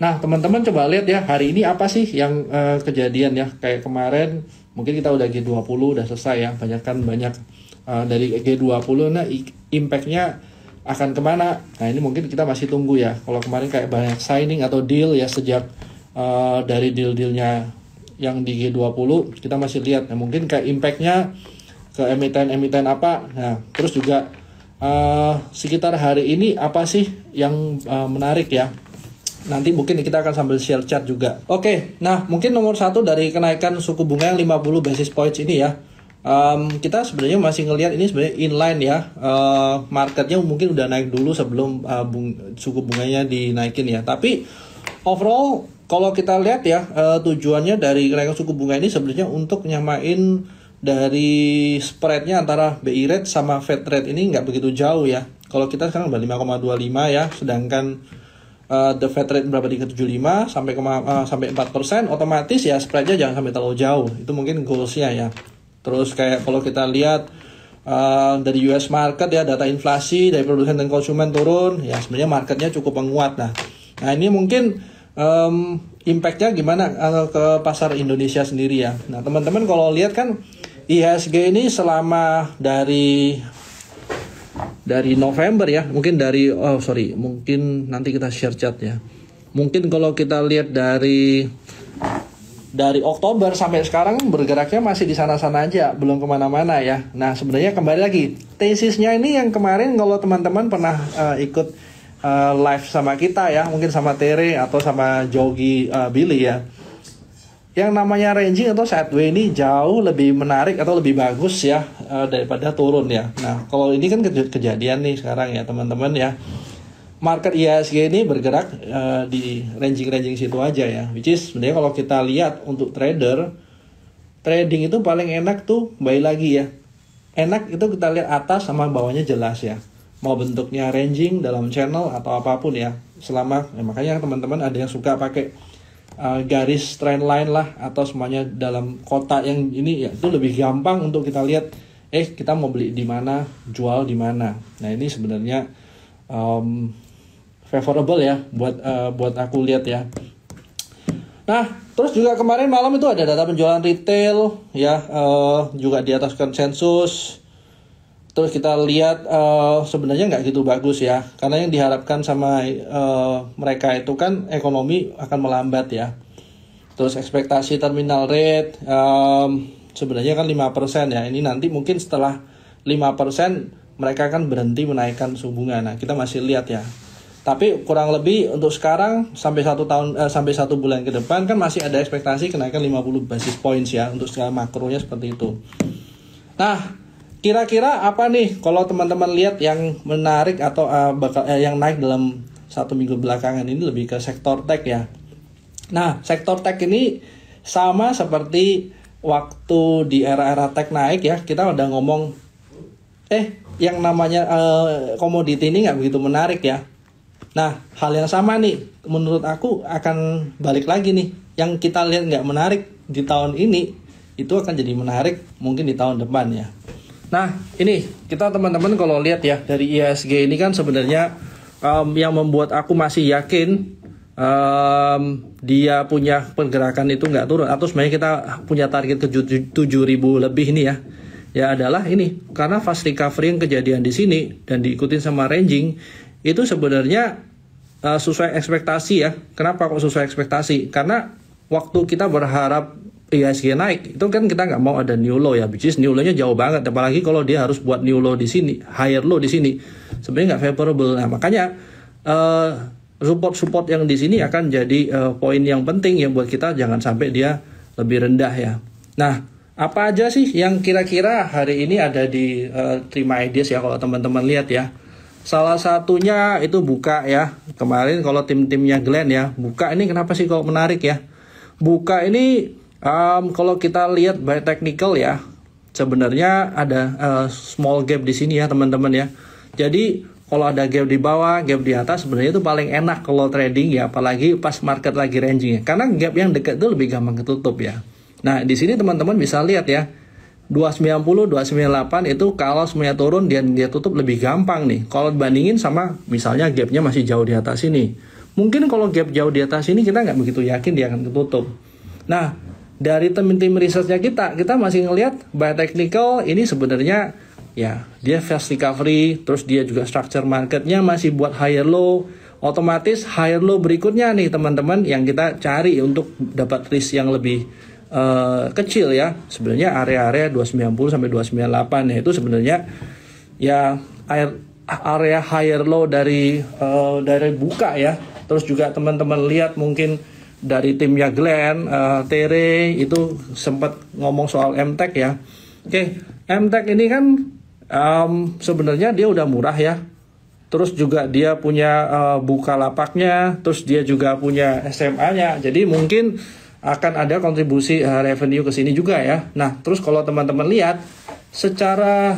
Nah, teman-teman coba lihat ya, hari ini apa sih yang kejadian ya. Kayak kemarin mungkin kita udah G20 udah selesai ya, banyak dari G20. Nah, impact-nya akan kemana? Nah, ini mungkin kita masih tunggu ya. Kalau kemarin kayak banyak signing atau deal ya sejak dari deal-dealnya yang di G20, kita masih lihat. Nah, mungkin kayak impact-nya ke emiten-emiten apa. Nah, terus juga sekitar hari ini apa sih yang menarik ya. Nanti mungkin kita akan sambil share chat juga. Oke, nah mungkin nomor satu dari kenaikan suku bunga yang 50 basis points ini ya. Kita sebenarnya masih ngelihat ini sebenarnya inline ya. Marketnya mungkin udah naik dulu sebelum suku bunganya dinaikin ya. Tapi overall kalau kita lihat ya, tujuannya dari kenaikan suku bunga ini sebenarnya untuk nyamain dari spreadnya antara BI rate sama Fed rate ini nggak begitu jauh ya. Kalau kita sekarang udah 5,25 ya, sedangkan the Fed rate berapa di 75 sampai 4%, otomatis ya spreadnya jangan sampai terlalu jauh. Itu mungkin goalsnya ya. Terus kayak kalau kita lihat dari US market ya, data inflasi dari produsen dan konsumen turun, ya sebenarnya marketnya cukup menguat. Nah ini mungkin impactnya gimana ke pasar Indonesia sendiri ya. Nah teman-teman kalau lihat kan IHSG ini selama dari November ya, mungkin mungkin nanti kita share chat ya. Mungkin kalau kita lihat dari Oktober sampai sekarang bergeraknya masih di sana-sana aja, belum kemana-mana ya. Nah sebenarnya kembali lagi, tesisnya ini yang kemarin kalau teman-teman pernah ikut live sama kita ya, mungkin sama Tere atau sama Jogi Billy ya. Yang namanya ranging atau sideway ini jauh lebih menarik atau lebih bagus ya daripada turun ya. Nah kalau ini kan kejadian nih sekarang ya teman-teman ya. Market IHSG ini bergerak di ranging situ aja ya. Which is sebenarnya kalau kita lihat untuk trader, trading itu paling enak tuh baik lagi ya. Enak itu kita lihat atas sama bawahnya jelas ya. Mau bentuknya ranging dalam channel atau apapun ya. Makanya teman-teman ada yang suka pakai garis trend line lah atau semuanya dalam kotak yang ini ya, itu lebih gampang untuk kita lihat kita mau beli di mana, jual di mana. Nah ini sebenarnya favorable ya buat aku lihat ya. Nah terus juga kemarin malam itu ada data penjualan retail ya, juga di atas konsensus. Terus kita lihat sebenarnya nggak gitu bagus ya, karena yang diharapkan sama mereka itu kan ekonomi akan melambat ya. Terus ekspektasi terminal rate sebenarnya kan 5% ya. Ini nanti mungkin setelah 5% mereka akan berhenti menaikkan suku bunga. Nah kita masih lihat ya. Tapi kurang lebih untuk sekarang sampai 1 bulan ke depan kan masih ada ekspektasi kenaikan 50 basis points ya, untuk skala makronya seperti itu. Nah kira-kira apa nih kalau teman-teman lihat yang menarik atau yang naik dalam 1 minggu belakangan ini, lebih ke sektor tech ya. Nah sektor tech ini sama seperti waktu di era-era tech naik ya, kita udah ngomong yang namanya komoditi ini nggak begitu menarik ya. Nah hal yang sama nih menurut aku akan balik lagi nih, yang kita lihat nggak menarik di tahun ini itu akan jadi menarik mungkin di tahun depan ya. Nah ini kita teman-teman kalau lihat ya dari IHSG ini kan sebenarnya yang membuat aku masih yakin dia punya pergerakan itu nggak turun, atau sebenarnya kita punya target ke 7.000 lebih ini ya adalah ini karena fast recovery yang kejadian di sini dan diikutin sama ranging itu sebenarnya sesuai ekspektasi ya. Kenapa kok sesuai ekspektasi? Karena waktu kita berharap IHSG naik itu kan kita nggak mau ada new low ya, which is new low-nya jauh banget, apalagi kalau dia harus buat new low di sini, higher low di sini, sebenarnya nggak favorable. Nah makanya support yang di sini akan jadi poin yang penting ya buat kita, jangan sampai dia lebih rendah ya. Nah apa aja sih yang kira-kira hari ini ada di Terima Ideas ya kalau teman-teman lihat ya. Salah satunya itu buka ya, kemarin kalau tim-timnya Glenn ya, buka ini kenapa sih kok menarik ya. Buka ini kalau kita lihat by technical ya, sebenarnya ada small gap di sini ya teman-teman ya. Jadi kalau ada gap di bawah, gap di atas, sebenarnya itu paling enak kalau trading ya, apalagi pas market lagi ranging ya. Karena gap yang dekat itu lebih gampang ketutup ya. Nah di sini teman-teman bisa lihat ya, 290, 298 itu kalau semuanya turun dia tutup lebih gampang nih. Kalau dibandingin sama misalnya gapnya masih jauh di atas ini. mungkin kalau gap jauh di atas ini kita nggak begitu yakin dia akan ketutup. Nah, dari tim researchnya kita masih ngelihat buy technical ini sebenarnya ya dia fast recovery, terus dia juga structure marketnya masih buat higher low, otomatis higher low berikutnya nih teman-teman yang kita cari untuk dapat risk yang lebih kecil ya, sebenarnya area-area 290 sampai 298 ya, itu sebenarnya ya area higher low dari buka ya. Terus juga teman-teman lihat mungkin dari timnya Glenn, Tere itu sempat ngomong soal MTech ya. Oke, MTech ini kan sebenarnya dia udah murah ya. Terus juga dia punya Bukalapaknya, terus dia juga punya SMA-nya. Jadi mungkin akan ada kontribusi revenue ke sini juga ya. Nah, terus kalau teman-teman lihat secara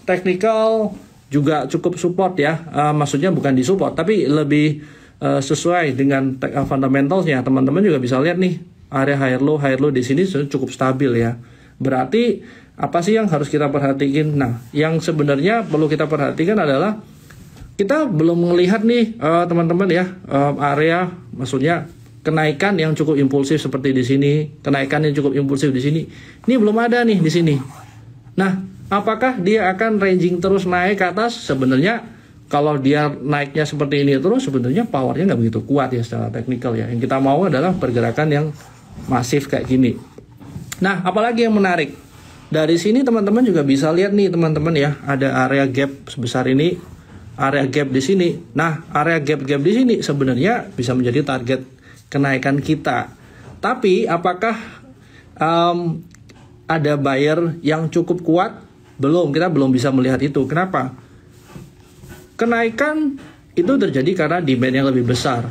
technical juga cukup support ya. Maksudnya bukan di support tapi lebih sesuai dengan fundamentalsnya. Teman-teman juga bisa lihat nih area higher low di sini cukup stabil ya. Berarti apa sih yang harus kita perhatikan? Nah, yang sebenarnya perlu kita perhatikan adalah kita belum melihat nih teman-teman ya area, maksudnya kenaikan yang cukup impulsif seperti di sini, kenaikan yang cukup impulsif di sini. Ini belum ada nih di sini. Nah, apakah dia akan ranging terus naik ke atas? Sebenarnya kalau dia naiknya seperti ini terus, sebenarnya powernya nggak begitu kuat ya secara teknikal ya. Yang kita mau adalah pergerakan yang masif kayak gini. Nah, apalagi yang menarik? Dari sini teman-teman juga bisa lihat nih teman-teman ya, ada area gap sebesar ini, area gap di sini. Nah, area gap di sini sebenarnya bisa menjadi target kenaikan kita. Tapi apakah ada buyer yang cukup kuat? Belum, kita belum bisa melihat itu. Kenapa? Kenaikan itu terjadi karena demand yang lebih besar.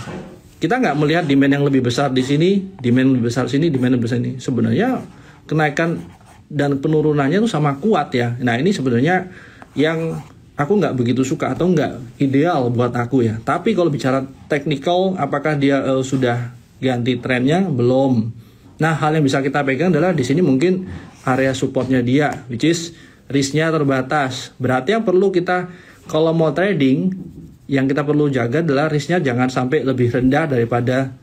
Kita nggak melihat demand yang lebih besar di sini, demand yang lebih besar sini, demand yang besar ini. Sebenarnya kenaikan dan penurunannya itu sama kuat ya. Nah, ini sebenarnya yang aku nggak begitu suka atau nggak ideal buat aku ya. Tapi kalau bicara technical, apakah dia sudah ganti trennya? Belum. Nah, hal yang bisa kita pegang adalah di sini mungkin area supportnya dia, which is risknya terbatas. Berarti yang perlu kita kalau mau trading, yang kita perlu jaga adalah risknya jangan sampai lebih rendah daripada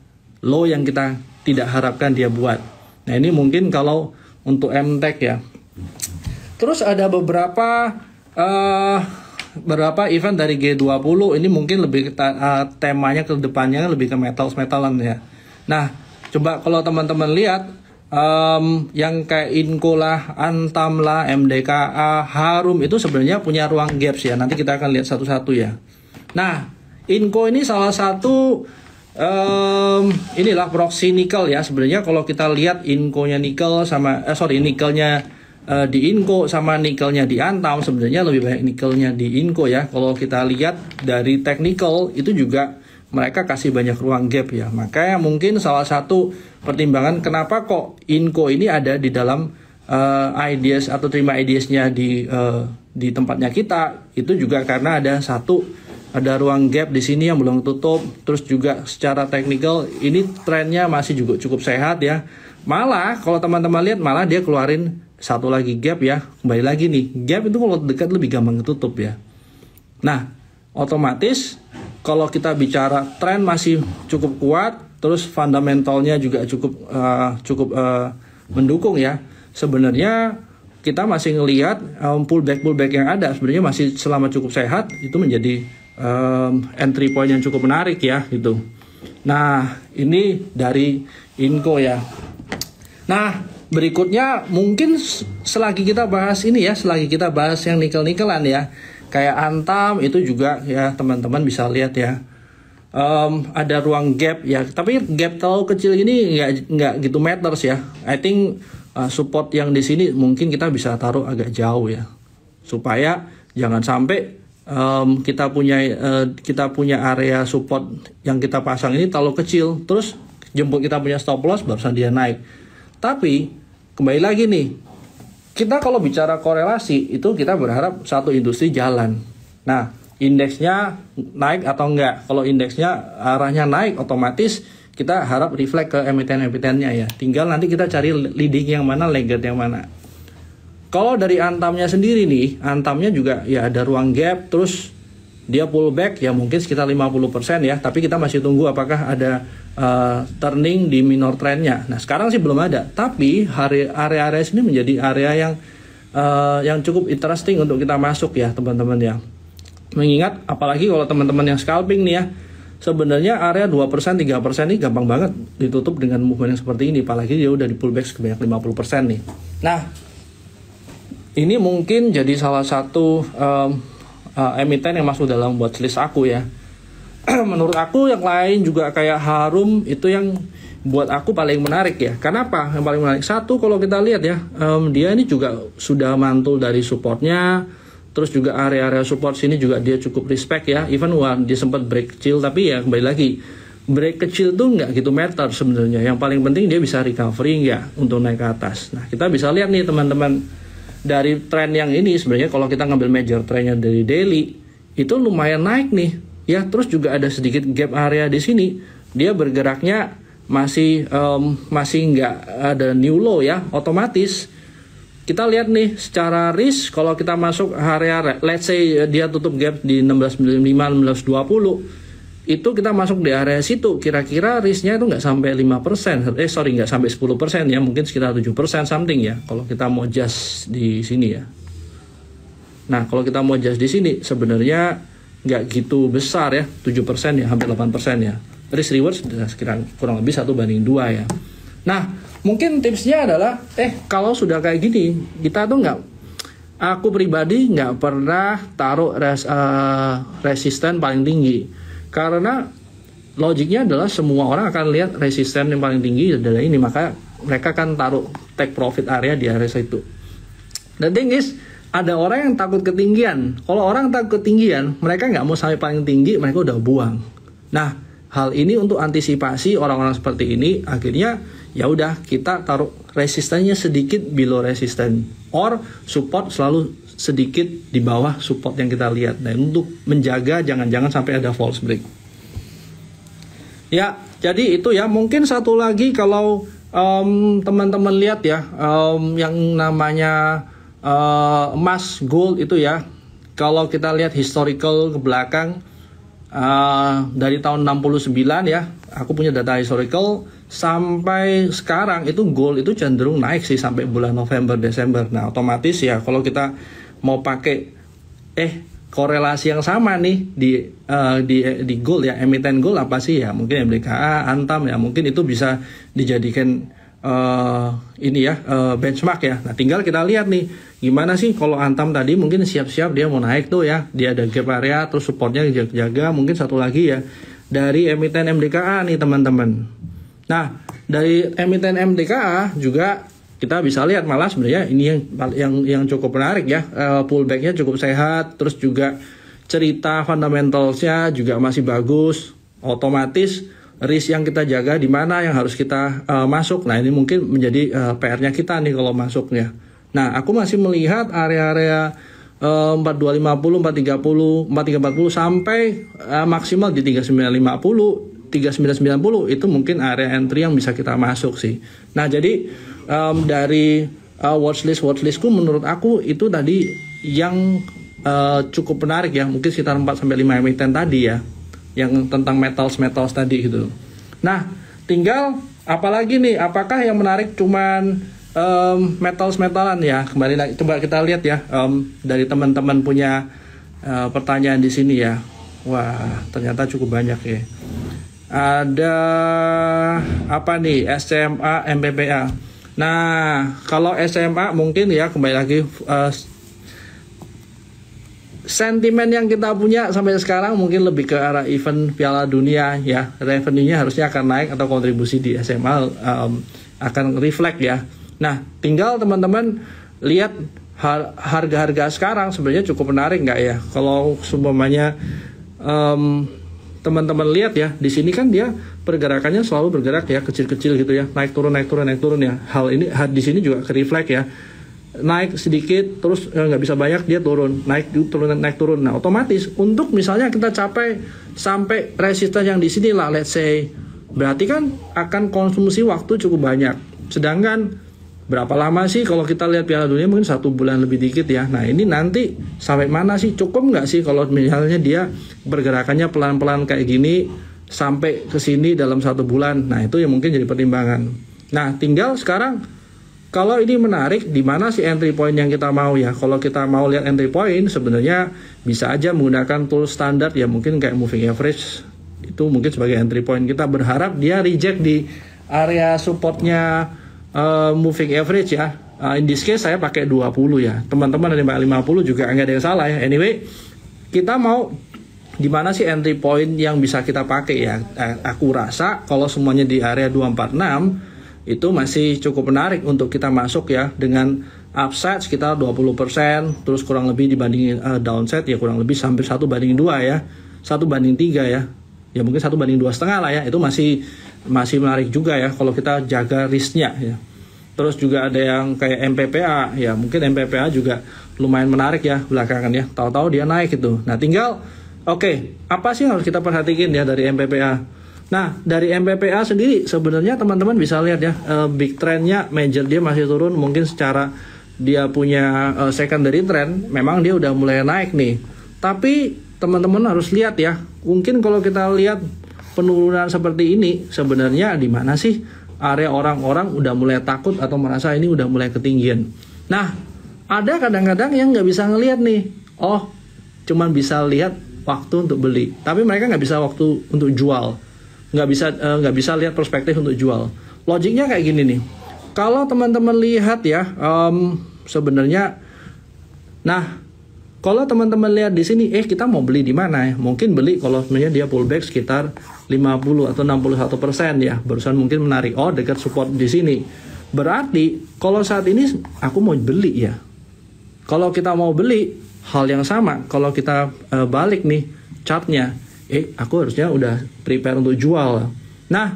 low yang kita tidak harapkan dia buat. Nah, ini mungkin kalau untuk MTech ya. Terus ada beberapa event dari G20 ini mungkin lebih temanya ke depannya lebih ke metalan ya. Nah, coba kalau teman-teman lihat yang kayak Inco lah, Antam lah, MDKA, Harum itu sebenarnya punya ruang gaps ya. Nanti kita akan lihat satu-satu ya. Nah, Inco ini salah satu inilah proxy nikel ya. Sebenarnya kalau kita lihat Inco-nya nikel sama nikelnya di Inco sama nikelnya di Antam, sebenarnya lebih banyak nikelnya di Inco ya. Kalau kita lihat dari technical itu juga mereka kasih banyak ruang gap ya. Makanya mungkin salah satu pertimbangan kenapa kok Inco ini ada di dalam ideas atau terima ideasnya di tempatnya kita, itu juga karena ada ruang gap di sini yang belum tutup. Terus juga secara technical ini trennya masih juga cukup sehat ya. Malah kalau teman-teman lihat malah dia keluarin satu lagi gap ya. Kembali lagi nih, gap itu kalau dekat lebih gampang ketutup ya. Nah, otomatis kalau kita bicara tren masih cukup kuat, terus fundamentalnya juga cukup mendukung ya. Sebenarnya kita masih ngelihat pullback yang ada sebenarnya masih selama cukup sehat, itu menjadi entry point yang cukup menarik ya gitu. Nah, ini dari Inco ya. Nah, berikutnya mungkin selagi kita bahas ini ya, selagi kita bahas yang nikel-nikelan ya, kayak Antam itu juga ya teman-teman bisa lihat ya, ada ruang gap ya, tapi gap terlalu kecil ini nggak gitu matters ya. I think support yang di sini mungkin kita bisa taruh agak jauh ya, supaya jangan sampai kita punya area support yang kita pasang ini terlalu kecil, terus jemput kita punya stop loss barusan dia naik. Tapi kembali lagi nih, kita kalau bicara korelasi itu kita berharap satu industri jalan. Nah, indeksnya naik atau enggak? Kalau indeksnya arahnya naik, otomatis kita harap reflect ke emiten-emitennya ya. Tinggal nanti kita cari leading yang mana, laggard yang mana. Kalau dari Antamnya sendiri nih, Antamnya juga ya ada ruang gap, terus dia pullback ya mungkin sekitar 50% ya, tapi kita masih tunggu apakah ada turning di minor trendnya. Nah sekarang sih belum ada, tapi area-area sini menjadi area yang cukup interesting untuk kita masuk ya teman-teman ya. Mengingat apalagi kalau teman-teman yang scalping nih ya, sebenarnya area 2%, 3% ini gampang banget ditutup dengan movement yang seperti ini, apalagi dia udah di pullback sebanyak 50% nih. Nah ini mungkin jadi salah satu emiten yang masuk dalam watchlist aku ya. Menurut aku yang lain juga kayak Harum itu yang buat aku paling menarik ya. Kenapa yang paling menarik? Satu, kalau kita lihat ya, dia ini juga sudah mantul dari supportnya. Terus juga area-area support sini juga dia cukup respect ya. Even dia sempat break kecil, tapi ya kembali lagi, break kecil tuh nggak gitu matter sebenarnya. Yang paling penting dia bisa recovery ya untuk naik ke atas. Nah kita bisa lihat nih teman-teman, dari tren yang ini sebenarnya kalau kita ngambil major trennya dari daily itu lumayan naik nih ya. Terus juga ada sedikit gap area di sini, dia bergeraknya masih nggak ada new low ya. Otomatis kita lihat nih secara risk, kalau kita masuk area let's say dia tutup gap di 16.95, 16.20, itu kita masuk di area situ, kira-kira risknya itu nggak sampai 5%, nggak sampai 10% ya, mungkin sekitar 7% something ya kalau kita mau adjust di sini ya. Nah kalau kita mau adjust di sini sebenarnya nggak gitu besar ya, 7% ya, hampir 8% ya. Risk reward sekitar kurang lebih 1:2 ya. Nah mungkin tipsnya adalah kalau sudah kayak gini, kita tuh aku pribadi nggak pernah taruh resisten paling tinggi. Karena logiknya adalah semua orang akan lihat resisten yang paling tinggi adalah ini, maka mereka akan taruh take profit area di area itu. The thing is, ada orang yang takut ketinggian. Kalau orang takut ketinggian, mereka nggak mau sampai paling tinggi, mereka udah buang. Nah, hal ini untuk antisipasi orang-orang seperti ini, akhirnya ya udah kita taruh resistannya sedikit below resisten, or support selalu sedikit di bawah support yang kita lihat. Nah, untuk menjaga jangan-jangan sampai ada false break. Ya, jadi itu ya. Mungkin satu lagi kalau teman-teman lihat ya, yang namanya emas gold itu ya. Kalau kita lihat historical ke belakang dari tahun 69 ya, aku punya data historical sampai sekarang itu gold itu cenderung naik sih sampai bulan November Desember. Nah, otomatis ya kalau kita mau pakai korelasi yang sama nih di gold ya, emiten gold apa sih ya, mungkin MDKA, Antam ya, mungkin itu bisa dijadikan benchmark ya. Nah tinggal kita lihat nih gimana sih kalau Antam tadi mungkin siap-siap dia mau naik tuh ya, dia ada gap area terus supportnya jaga. Mungkin satu lagi ya dari emiten MDKA nih teman-teman. Nah dari emiten MDKA juga kita bisa lihat malah sebenarnya ini yang cukup menarik ya, pullbacknya cukup sehat, terus juga cerita fundamentalsnya juga masih bagus. Otomatis risk yang kita jaga di mana yang harus kita masuk. Nah ini mungkin menjadi PR-nya kita nih kalau masuknya. Nah aku masih melihat area-area 4250, 430, 4340 sampai maksimal di 3950, 3990 itu mungkin area entry yang bisa kita masuk sih. Nah jadi dari watchlistku menurut aku itu tadi yang cukup menarik ya, mungkin sekitar 4-5 emiten tadi ya, yang tentang metals tadi gitu. Nah tinggal apalagi nih, apakah yang menarik cuman metalan ya? Kembali lagi coba kita lihat ya, dari teman-teman punya pertanyaan di sini ya. Wah ternyata cukup banyak ya. Ada apa nih, SMA, MPPA. Nah, kalau SMA mungkin ya kembali lagi sentimen yang kita punya sampai sekarang mungkin lebih ke arah event Piala Dunia ya. Revenue-nya harusnya akan naik atau kontribusi di SMA akan reflect ya. Nah, tinggal teman-teman lihat harga-harga sekarang sebenarnya cukup menarik nggak ya? Kalau seumpamanya teman-teman lihat ya, di sini kan dia pergerakannya selalu bergerak ya, kecil-kecil gitu ya, naik turun ya. Hal ini di sini juga ke reflect ya, naik sedikit terus nggak bisa banyak, dia turun, naik turun. Nah otomatis untuk misalnya kita capai sampai resisten yang di sini lah, let's say, berarti kan akan konsumsi waktu cukup banyak. Sedangkan berapa lama sih kalau kita lihat Piala Dunia mungkin 1 bulan lebih dikit ya. Nah ini nanti sampai mana sih, cukup nggak sih kalau misalnya dia pergerakannya pelan-pelan kayak gini sampai ke sini dalam 1 bulan. Nah itu yang mungkin jadi pertimbangan. Nah tinggal sekarang kalau ini menarik, di mana sih entry point yang kita mau ya? Kalau kita mau lihat entry point, sebenarnya bisa aja menggunakan tool standar ya, mungkin kayak moving average itu mungkin sebagai entry point. Kita berharap dia reject di area supportnya moving average ya. In this case saya pakai 20 ya. Teman-teman ada yang 50 juga nggak ada yang salah ya. Anyway, kita mau di mana sih entry point yang bisa kita pakai ya? Aku rasa kalau semuanya di area 246 itu masih cukup menarik untuk kita masuk ya, dengan upside sekitar 20%, terus kurang lebih dibandingin downside ya kurang lebih hampir 1 banding 2 ya, 1 banding 3 ya, ya mungkin 1 banding 2,5 lah ya, itu masih menarik juga ya kalau kita jaga risknya ya. Terus juga ada yang kayak MPPA ya, mungkin MPPA juga lumayan menarik ya belakangan ya, tahu-tahu dia naik gitu. Nah tinggal apa sih yang harus kita perhatikan ya dari MPPA? Nah dari MPPA sendiri sebenarnya teman-teman bisa lihat ya, big trendnya major dia masih turun, mungkin secara dia punya secondary trend memang dia udah mulai naik nih, tapi teman-teman harus lihat ya, mungkin kalau kita lihat penurunan seperti ini sebenarnya di mana sih area orang-orang udah mulai takut atau merasa ini udah mulai ketinggian. Nah ada kadang-kadang yang nggak bisa ngelihat nih, cuman bisa lihat waktu untuk beli, tapi mereka nggak bisa waktu untuk jual, nggak bisa lihat perspektif untuk jual. Logiknya kayak gini nih, kalau teman-teman lihat ya, sebenarnya, nah kalau teman-teman lihat di sini, kita mau beli di mana ya? Mungkin beli kalau sebenarnya dia pullback sekitar 50 atau 61% ya, barusan mungkin menarik, dekat support di sini. Berarti kalau saat ini aku mau beli ya. Kalau kita mau beli, hal yang sama. Kalau kita balik nih chartnya, aku harusnya udah prepare untuk jual. Nah,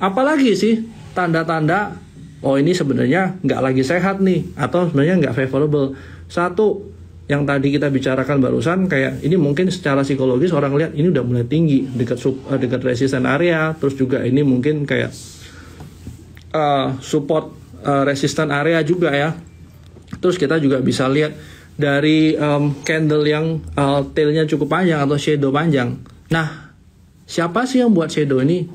apalagi sih tanda-tanda ini sebenarnya nggak lagi sehat nih, atau sebenarnya nggak favorable. Satu, yang tadi kita bicarakan barusan, kayak ini mungkin secara psikologis orang lihat ini udah mulai tinggi dekat resistance area, terus juga ini mungkin kayak support resistance area juga ya. Terus kita juga bisa lihat dari candle yang tailnya cukup panjang atau shadow panjang. Nah, siapa sih yang buat shadow ini?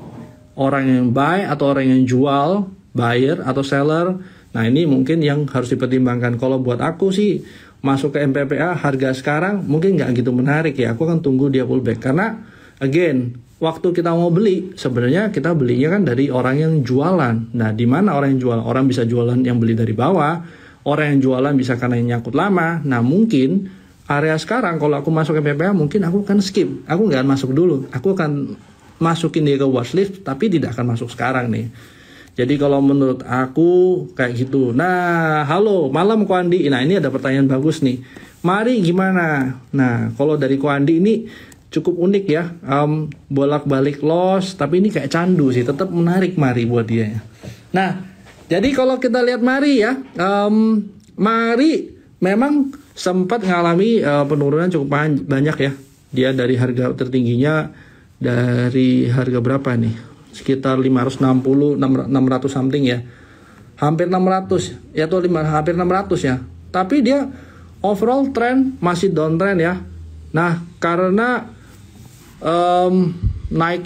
Orang yang buy atau orang yang jual, buyer atau seller? Nah, ini mungkin yang harus dipertimbangkan. Kalau buat aku sih, masuk ke MPPA harga sekarang mungkin nggak gitu menarik ya. Aku akan tunggu dia pullback. Karena, again, waktu kita mau beli, sebenarnya kita belinya kan dari orang yang jualan. Nah, di mana orang yang jual? Orang bisa jualan yang beli dari bawah. Orang yang jualan bisa karena yang nyangkut lama. Nah, mungkin area sekarang kalau aku masuk ke MPPA mungkin aku akan skip, aku nggak akan masuk dulu, aku akan masukin dia ke watchlist tapi tidak akan masuk sekarang nih. Jadi kalau menurut aku kayak gitu. Nah, halo malam Ko Andi. Nah ini ada pertanyaan bagus nih, Mari gimana? Nah kalau dari Ko Andi ini cukup unik ya, bolak-balik loss tapi ini kayak candu sih, tetap menarik Mari buat dia ya. Nah jadi kalau kita lihat Mari ya, Mari memang sempat mengalami penurunan cukup banyak ya. Dia dari harga tertingginya dari harga berapa nih? Sekitar 560, 600 something ya. Hampir 600 ya, atau hampir 600 ya. Tapi dia overall trend masih downtrend ya. Nah, karena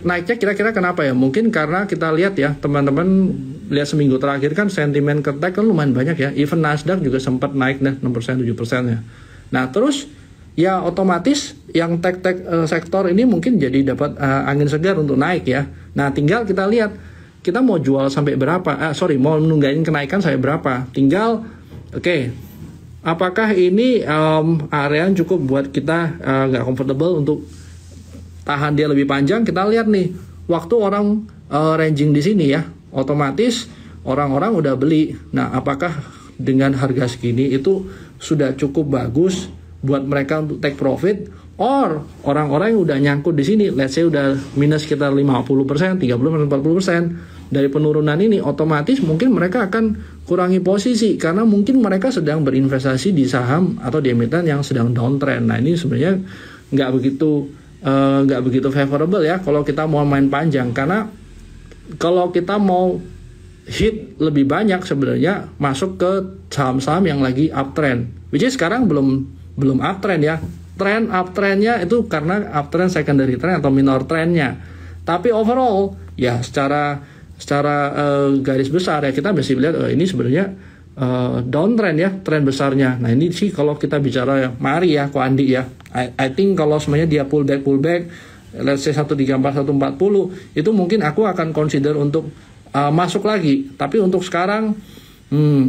naiknya kira-kira kenapa ya? Mungkin karena kita lihat ya, teman-teman lihat seminggu terakhir kan sentimen ketek kan lumayan banyak ya. Even Nasdaq juga sempat naik 6%, 7% ya. Nah, terus ya otomatis yang tech sektor ini mungkin jadi dapat angin segar untuk naik ya. Nah, tinggal kita lihat kita mau jual sampai berapa? Mau menunggain kenaikan sampai berapa? Tinggal apakah ini area yang cukup buat kita nggak comfortable untuk tahan dia lebih panjang? Kita lihat nih, waktu orang ranging di sini ya, otomatis orang-orang udah beli. Nah, apakah dengan harga segini itu sudah cukup bagus buat mereka untuk take profit, or orang-orang yang udah nyangkut di sini, let's say udah minus sekitar 50%, 30-40% dari penurunan ini, otomatis mungkin mereka akan kurangi posisi karena mungkin mereka sedang berinvestasi di saham atau di emiten yang sedang downtrend. Nah, ini sebenarnya nggak begitu favorable ya kalau kita mau main panjang, karena kalau kita mau hit lebih banyak sebenarnya masuk ke saham-saham yang lagi uptrend, which is sekarang belum uptrend ya. Trend uptrendnya itu karena uptrend secondary trend atau minor trendnya. Tapi overall ya secara garis besar ya kita masih lihat ini sebenarnya downtrend ya, tren besarnya. Nah ini sih kalau kita bicara ya, mari ya Ko Andi ya. I think kalau semuanya dia pullback, let's say 134, 140 itu mungkin aku akan consider untuk masuk lagi. Tapi untuk sekarang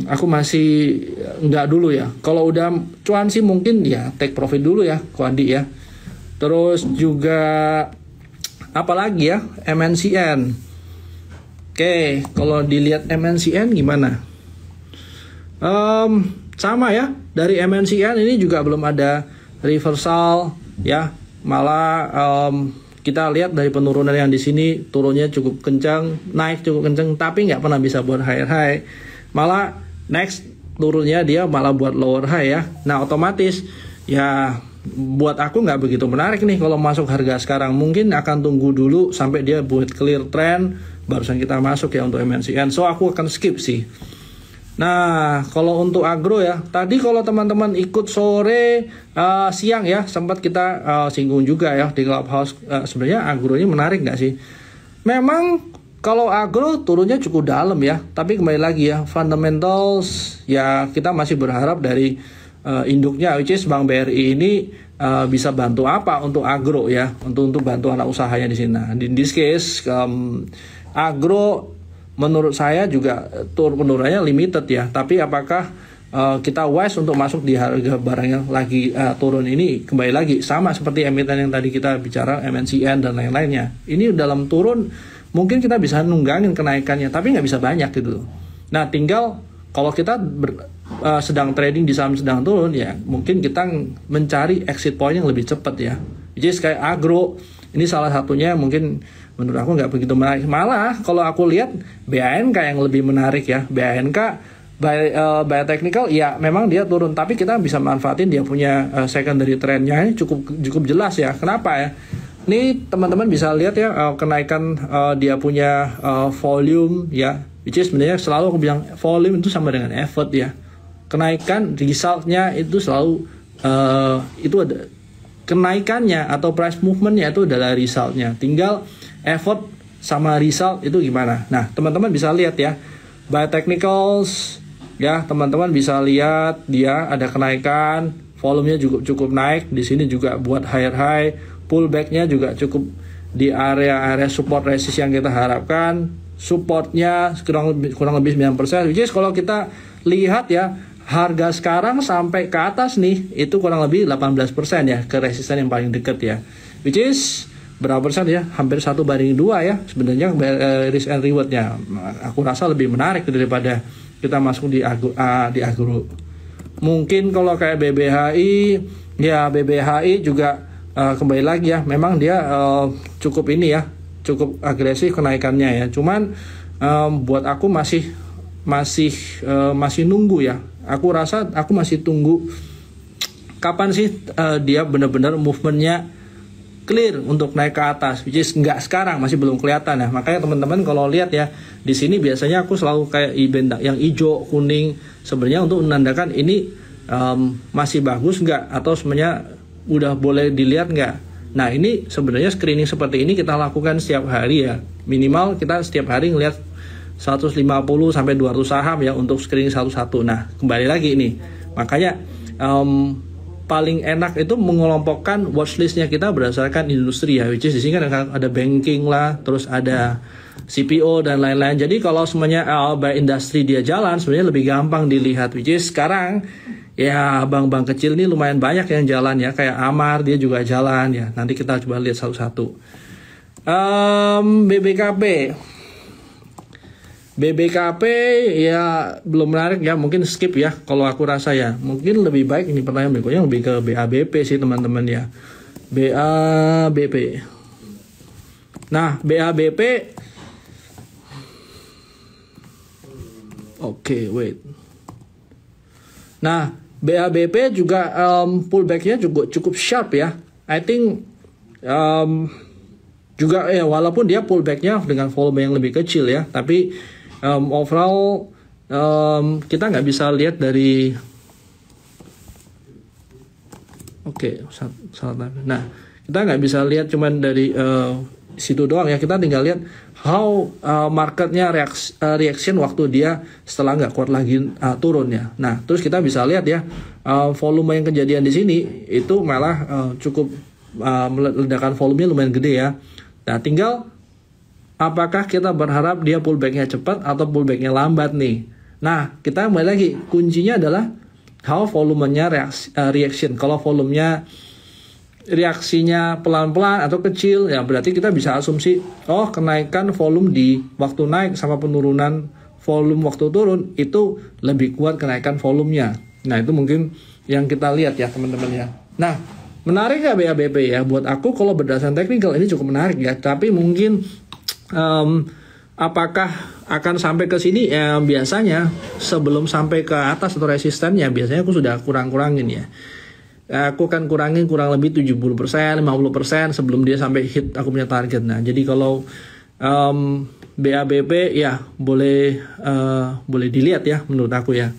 aku masih enggak dulu ya. Kalau udah cuan sih mungkin ya take profit dulu ya Ko Andi ya. Terus juga apalagi ya, MNCN. Oke, kalau dilihat MNCN gimana? Sama ya, dari MNCN ini juga belum ada reversal ya. Malah kita lihat dari penurunan yang di sini turunnya cukup kencang, naik cukup kencang, tapi nggak pernah bisa buat higher high. Malah next turunnya dia malah buat lower high ya. Nah otomatis ya buat aku nggak begitu menarik nih kalau masuk harga sekarang. Mungkin akan tunggu dulu sampai dia buat clear trend barusan kita masuk ya untuk MNCN. So aku akan skip sih. Nah kalau untuk agro ya, tadi kalau teman-teman ikut sore siang ya sempat kita singgung juga ya di Clubhouse, sebenarnya agro ini menarik nggak sih? Memang kalau agro turunnya cukup dalam ya, tapi kembali lagi ya fundamentals ya kita masih berharap dari induknya, which is Bank BRI ini bisa bantu apa untuk agro ya, untuk bantu anak usahanya di sini. Nah, in this case agro menurut saya juga penurunannya limited ya, tapi apakah kita wise untuk masuk di harga barang yang lagi turun ini? Kembali lagi sama seperti emiten yang tadi kita bicara MNCN dan lain-lainnya. Ini dalam turun mungkin kita bisa nunggangin kenaikannya, tapi nggak bisa banyak gitu. Nah, tinggal kalau kita sedang trading di saham sedang turun, ya mungkin kita mencari exit point yang lebih cepat ya. Jadi kayak agro, ini salah satunya mungkin menurut aku nggak begitu menarik. Malah kalau aku lihat BANK yang lebih menarik ya. BANK by technical ya memang dia turun, tapi kita bisa manfaatin dia punya secondary trendnya ini cukup jelas ya. Kenapa ya? Ini teman-teman bisa lihat ya kenaikan dia punya volume ya, which is sebenarnya selalu aku bilang volume itu sama dengan effort ya. Kenaikan resultnya itu selalu itu ada kenaikannya atau price movementnya itu adalah resultnya. Tinggal effort sama result itu gimana. Nah teman-teman bisa lihat ya by technicals ya, teman-teman bisa lihat dia ada kenaikan, volumenya cukup naik di sini juga buat higher high. Pullbacknya juga cukup di area support resist yang kita harapkan. Supportnya kurang lebih 9%, which is kalau kita lihat ya harga sekarang sampai ke atas nih itu kurang lebih 18% ya ke resisten yang paling dekat ya, which is berapa persen ya, hampir 1/2 ya sebenarnya risk and rewardnya. Aku rasa lebih menarik daripada kita masuk di agro. Mungkin kalau kayak BBHI ya, BBHI juga kembali lagi ya, memang dia cukup ini ya, cukup agresif kenaikannya ya. Cuman buat aku masih nunggu ya. Aku rasa aku masih tunggu kapan sih dia benar-benar movementnya clear untuk naik ke atas, which is nggak sekarang, masih belum kelihatan ya. Makanya teman-teman kalau lihat ya di sini biasanya aku selalu kayak event yang hijau kuning sebenarnya untuk menandakan ini masih bagus nggak atau sebenarnya udah boleh dilihat nggak. Nah ini sebenarnya screening seperti ini kita lakukan setiap hari ya, minimal kita setiap hari ngelihat 150 sampai 200 saham ya untuk screening satu-satu. Nah kembali lagi ini makanya paling enak itu mengelompokkan watchlistnya kita berdasarkan industri ya, which is di sini kan ada banking lah, terus ada CPO dan lain-lain. Jadi kalau semuanya by industri dia jalan sebenarnya lebih gampang dilihat, which is sekarang ya bank-bank kecil ini lumayan banyak yang jalan ya, kayak Amar dia juga jalan ya. Nanti kita coba lihat satu-satu. BBKP ya belum menarik ya, mungkin skip ya kalau aku rasa ya. Mungkin lebih baik ini pertanyaan berikutnya lebih ke BABP sih teman-teman ya. BABP. Nah BABP oke, wait. Nah BABP juga pullbacknya juga cukup sharp ya. I think juga ya walaupun dia pullbacknya dengan volume yang lebih kecil ya, tapi overall kita nggak bisa lihat dari nah kita nggak bisa lihat cuman dari situ doang ya, kita tinggal lihat how marketnya reaction waktu dia setelah nggak kuat lagi turun ya. Nah terus kita bisa lihat ya volume yang kejadian di sini itu malah cukup ledakan volumenya lumayan gede ya. Nah tinggal apakah kita berharap dia pullbacknya cepat atau pullbacknya lambat nih. Nah kita kembali lagi, kuncinya adalah how volumenya reaction. Kalau volumenya reaksinya pelan-pelan atau kecil ya berarti kita bisa asumsi kenaikan volume di waktu naik sama penurunan volume waktu turun itu lebih kuat kenaikan volumenya. Nah itu mungkin yang kita lihat ya teman-teman ya. Nah menarik nggak BABP ya? Buat aku kalau berdasarkan technical ini cukup menarik ya, tapi mungkin apakah akan sampai ke sini ya, biasanya sebelum sampai ke atas atau resistennya biasanya aku sudah kurangin ya. Aku akan kurangin kurang lebih 70%, 50% sebelum dia sampai hit aku punya target. Nah, jadi kalau BABP ya boleh dilihat ya menurut aku ya.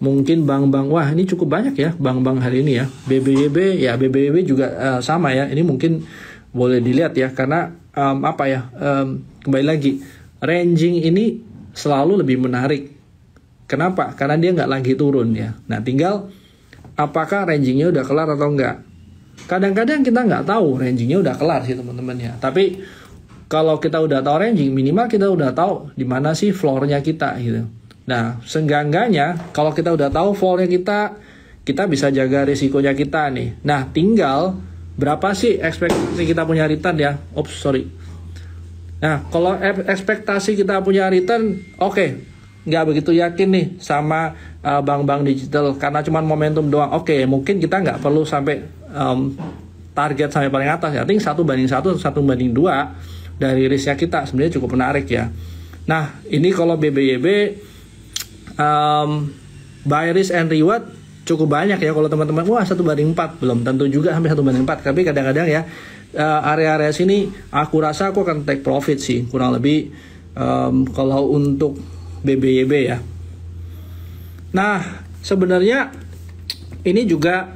Mungkin bank-bank, wah ini cukup banyak ya bank-bank hari ini ya. BBB juga sama ya. Ini mungkin boleh dilihat ya karena kembali lagi ranging ini selalu lebih menarik. Kenapa? Karena dia nggak lagi turun ya. Nah tinggal apakah rangingnya udah kelar atau enggak. Kadang-kadang kita nggak tahu rangingnya udah kelar sih teman-teman ya. Tapi kalau kita udah tahu ranging, minimal kita udah tahu di mana sih floor-nya kita gitu. Nah seenggak-enggaknya kalau kita udah tahu floor-nya kita bisa jaga risikonya kita nih. Nah tinggal berapa sih ekspektasi kita punya return ya. Nah kalau ekspektasi kita punya return nggak begitu yakin nih sama bank-bank digital karena cuma momentum doang. Mungkin kita nggak perlu sampai target sampai paling atas ya. I think 1:1, 1:2 dari risknya kita sebenarnya cukup menarik ya. Nah ini kalau BBYB buy risk and reward cukup banyak ya. Kalau teman-teman 1:4 belum tentu juga sampai 1:4, tapi kadang-kadang ya area-area sini aku rasa aku akan take profit sih kurang lebih kalau untuk BBYB ya. Nah sebenarnya ini juga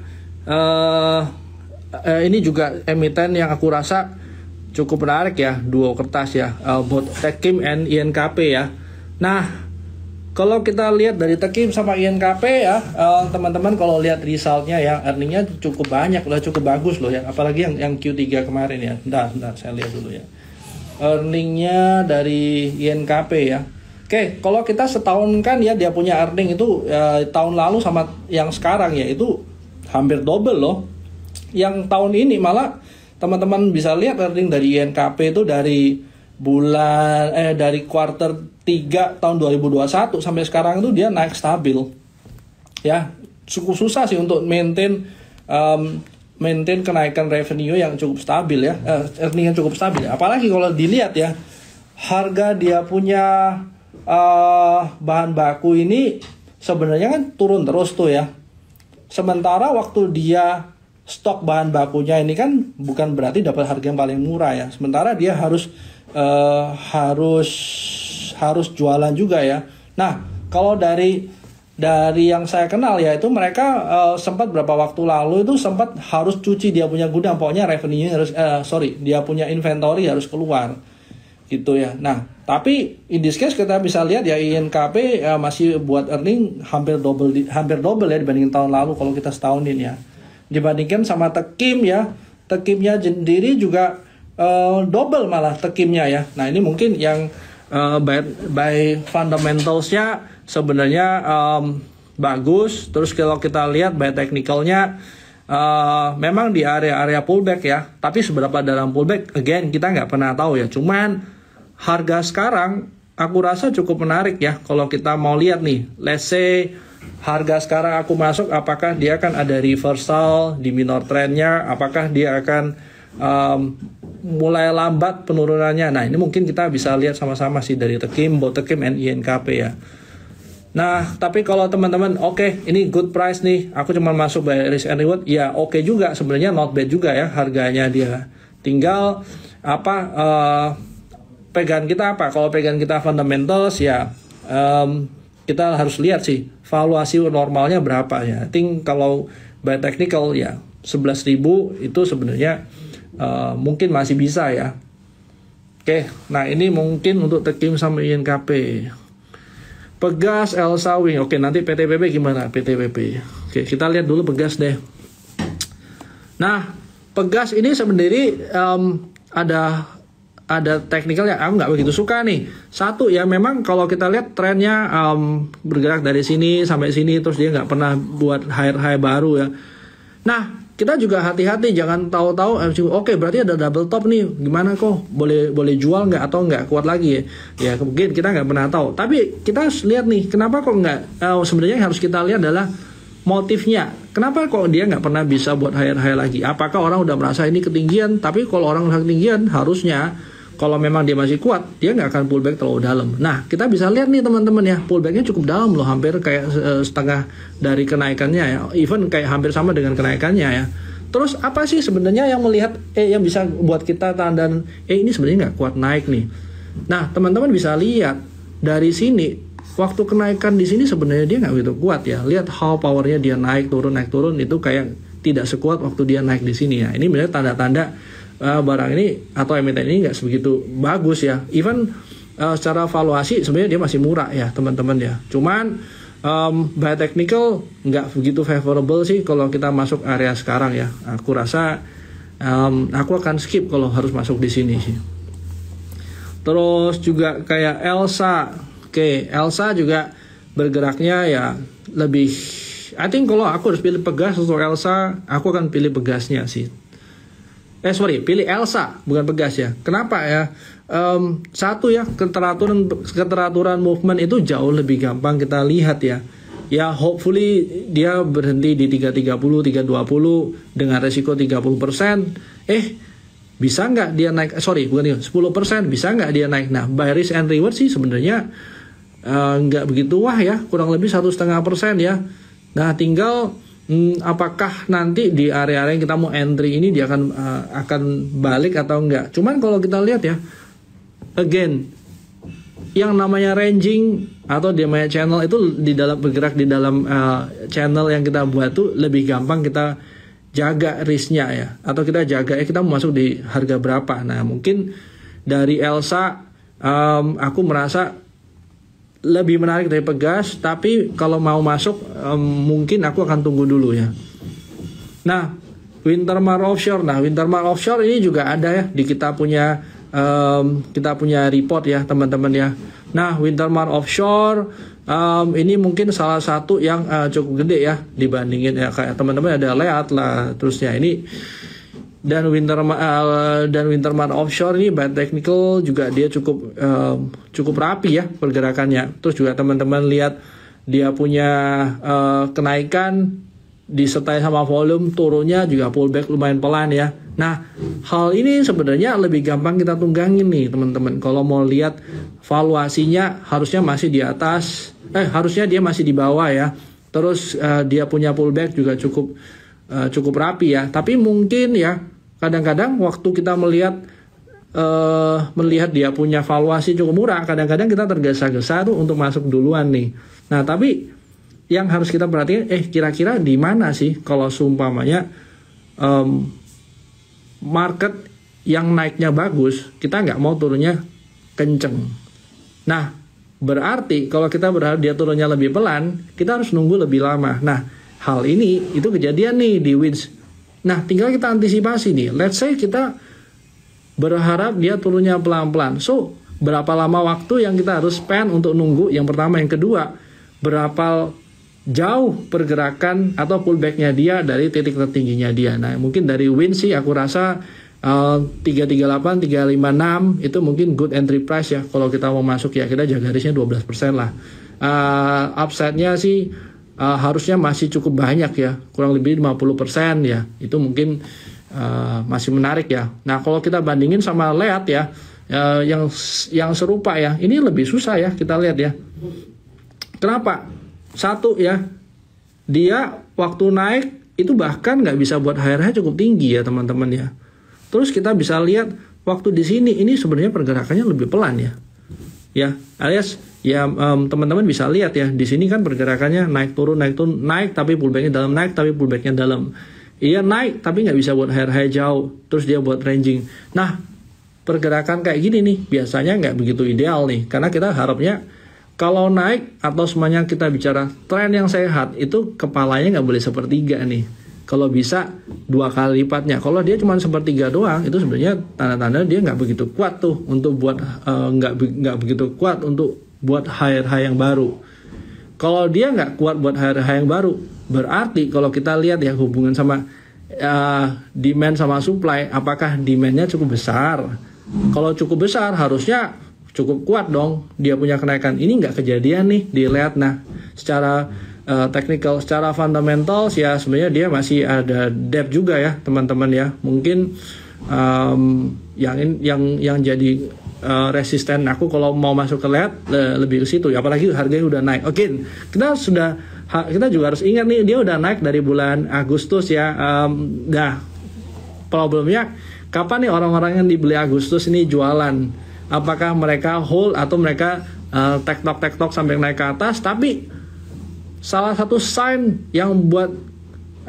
emiten yang aku rasa cukup menarik ya, duo kertas ya, both Techim and INKP ya. Nah kalau kita lihat dari Techim sama INKP ya teman-teman, kalau lihat resultnya ya earningnya cukup banyak, udah cukup bagus loh ya, apalagi yang Q3 kemarin ya. Bentar saya lihat dulu ya earningnya dari INKP ya. Kalau kita setahun kan ya dia punya earning itu tahun lalu sama yang sekarang ya itu hampir double loh. Yang tahun ini malah teman-teman bisa lihat earning dari INKP itu dari dari quarter 3 tahun 2021 sampai sekarang itu dia naik stabil. Ya, cukup susah sih untuk maintain kenaikan revenue yang cukup stabil ya, earning yang cukup stabil. Apalagi kalau dilihat ya harga dia punya bahan baku ini sebenarnya kan turun terus tuh ya. Sementara waktu dia stok bahan bakunya ini kan bukan berarti dapat harga yang paling murah ya. Sementara dia harus jualan juga ya. Nah, kalau dari yang saya kenal ya itu mereka sempat berapa waktu lalu itu sempat harus cuci dia punya gudang, pokoknya revenue-nya harus dia punya inventory harus keluar gitu ya. Nah, tapi in this case kita bisa lihat ya INKP masih buat earning hampir double ya dibandingin tahun lalu kalau kita setahunin ya. Dibandingkan sama Techim ya, Techimnya sendiri juga double malah Techimnya ya. Nah, ini mungkin yang by fundamentalsnya sebenarnya bagus. Terus kalau kita lihat by technicalnya memang di area-area pullback ya. Tapi seberapa dalam pullback again kita nggak pernah tahu ya. Cuman harga sekarang aku rasa cukup menarik ya. Kalau kita mau lihat nih, let's say harga sekarang aku masuk, apakah dia akan ada reversal di minor trendnya, apakah dia akan mulai lambat penurunannya. Nah ini mungkin kita bisa lihat sama-sama sih dari Techim, both Techim and INKP ya. Nah tapi kalau teman-teman ini good price nih, aku cuma masuk by risk and reward ya, oke juga sebenarnya, not bad juga ya harganya dia. Tinggal pegangan kita apa? Kalau pegangan kita fundamentals ya, kita harus lihat sih valuasi normalnya berapa ya. I think kalau by technical ya 11.000 itu sebenarnya mungkin masih bisa ya. Oke, nah ini mungkin untuk Tekim sama INKP. Pegas, Elsa Wing. Oke, nanti PTPP gimana? PTPP. Oke, kita lihat dulu Pegas deh. Nah, Pegas ini sebenarnya ada teknikalnya. Aku nggak begitu suka nih. Satu ya, memang kalau kita lihat trennya bergerak dari sini sampai sini, terus dia nggak pernah buat high baru ya. Nah, kita juga hati-hati, jangan tahu-tahu oke, berarti ada double top nih, gimana kok boleh jual nggak atau nggak kuat lagi ya mungkin kita nggak pernah tahu. Tapi kita harus lihat nih, kenapa kok nggak, sebenarnya yang harus kita lihat adalah motifnya. Kenapa kok dia nggak pernah bisa buat high lagi? Apakah orang udah merasa ini ketinggian? Tapi kalau orang merasa ketinggian, harusnya kalau memang dia masih kuat, dia nggak akan pullback terlalu dalam. Nah, kita bisa lihat nih teman-teman ya, pullbacknya cukup dalam loh, hampir kayak setengah dari kenaikannya ya, even kayak hampir sama dengan kenaikannya ya. Terus apa sih sebenarnya yang melihat yang bisa buat kita tanda ini sebenarnya nggak kuat naik nih? Nah, teman-teman bisa lihat dari sini, waktu kenaikan di sini sebenarnya dia nggak begitu kuat ya. Lihat how powernya dia naik turun itu kayak tidak sekuat waktu dia naik di sini ya. Ini benar tanda-tanda barang ini atau emiten ini nggak sebegitu bagus ya. Even secara valuasi sebenarnya dia masih murah ya teman-teman ya. Cuman by technical nggak begitu favorable sih kalau kita masuk area sekarang ya. Aku rasa aku akan skip kalau harus masuk di sini sih. Terus juga kayak Elsa. Oke, Elsa juga bergeraknya ya lebih, I think kalau aku harus pilih Pegas untuk Elsa, aku akan pilih Pegasnya sih. Pilih Elsa, bukan Pegas ya. Kenapa ya? Satu ya, keteraturan movement itu jauh lebih gampang kita lihat ya. Ya, hopefully dia berhenti di 330, 320 dengan resiko 30%. Bisa nggak dia naik? 10%, bisa nggak dia naik? Nah, by risk and reward sih sebenarnya nggak begitu wah ya, kurang lebih 1,5% ya. Nah, tinggal apakah nanti di area-area yang kita mau entry ini dia akan balik atau enggak. Cuman kalau kita lihat ya, again, yang namanya ranging atau namanya channel itu bergerak di dalam channel yang kita buat tuh lebih gampang kita jaga risknya ya, atau kita jaga kita mau masuk di harga berapa. Nah, mungkin dari Elsa aku merasa lebih menarik dari Pegas, tapi kalau mau masuk mungkin aku akan tunggu dulu ya. Nah, Wintermar Offshore. Nah, Wintermar Offshore ini juga ada ya di kita punya report ya teman-teman ya. Nah, Wintermar Offshore ini mungkin salah satu yang cukup gede ya dibandingin ya, kayak teman-teman ada Leat lah terusnya ini. Dan Wintermar Offshore ini by technical juga dia cukup rapi ya pergerakannya. Terus juga teman-teman lihat dia punya kenaikan disertai sama volume, turunnya juga pullback lumayan pelan ya. Nah, hal ini sebenarnya lebih gampang kita tunggangin nih teman-teman. Kalau mau lihat valuasinya harusnya masih di atas, harusnya dia masih di bawah ya. Terus dia punya pullback juga cukup rapi ya. Tapi mungkin ya kadang-kadang waktu kita melihat dia punya valuasi cukup murah, kadang-kadang kita tergesa-gesa tuh untuk masuk duluan nih. Nah, tapi yang harus kita perhatikan, kira-kira di mana sih kalau seumpamanya market yang naiknya bagus, kita nggak mau turunnya kenceng. Nah, berarti kalau kita berharap dia turunnya lebih pelan, kita harus nunggu lebih lama. Nah, hal ini itu kejadian nih di WINS. Nah, tinggal kita antisipasi nih. Let's say kita berharap dia turunnya pelan-pelan. So, berapa lama waktu yang kita harus spend untuk nunggu? Yang pertama, yang kedua, berapa jauh pergerakan atau pullbacknya dia dari titik tertingginya dia. Nah, mungkin dari WINS sih aku rasa 338, 356 itu mungkin good entry price ya. Kalau kita mau masuk ya kita jaga risknya 12% lah. Upside-nya sih harusnya masih cukup banyak ya, kurang lebih 50% ya. Itu mungkin masih menarik ya. Nah, kalau kita bandingin sama Leat ya, yang serupa ya, ini lebih susah ya kita lihat ya. Kenapa? Satu ya, dia waktu naik itu bahkan nggak bisa buat high cukup tinggi ya teman-teman ya. Terus kita bisa lihat waktu di sini ini sebenarnya pergerakannya lebih pelan ya. Ya, alias ya teman-teman bisa lihat ya, di sini kan pergerakannya naik turun naik tapi pullbacknya dalam, naik tapi pullbacknya dalam. Iya naik tapi nggak bisa buat high jauh, terus dia buat ranging. Nah, pergerakan kayak gini nih biasanya nggak begitu ideal nih, karena kita harapnya kalau naik atau semuanya kita bicara tren yang sehat itu kepalanya nggak boleh sepertiga nih. Kalau bisa 2 kali lipatnya. Kalau dia cuma sepertiga doang, itu sebenarnya tanda-tanda dia nggak begitu kuat tuh untuk buat nggak begitu kuat untuk buat high yang baru. Kalau dia nggak kuat buat high yang baru, berarti kalau kita lihat ya hubungan sama demand sama supply, apakah demandnya cukup besar? Kalau cukup besar harusnya cukup kuat dong dia punya kenaikan. Ini nggak kejadian nih, dilihat. Nah, secara technical, secara fundamentals ya sebenarnya dia masih ada depth juga ya teman-teman ya. Mungkin yang jadi resisten aku kalau mau masuk ke lihat lebih ke situ ya, apalagi harganya udah naik. Oke, kita juga harus ingat nih, dia udah naik dari bulan Agustus ya. Nah, problemnya kapan nih orang-orang yang dibeli Agustus ini jualan? Apakah mereka hold atau mereka tek-tok sampai naik ke atas? Tapi salah satu sign yang buat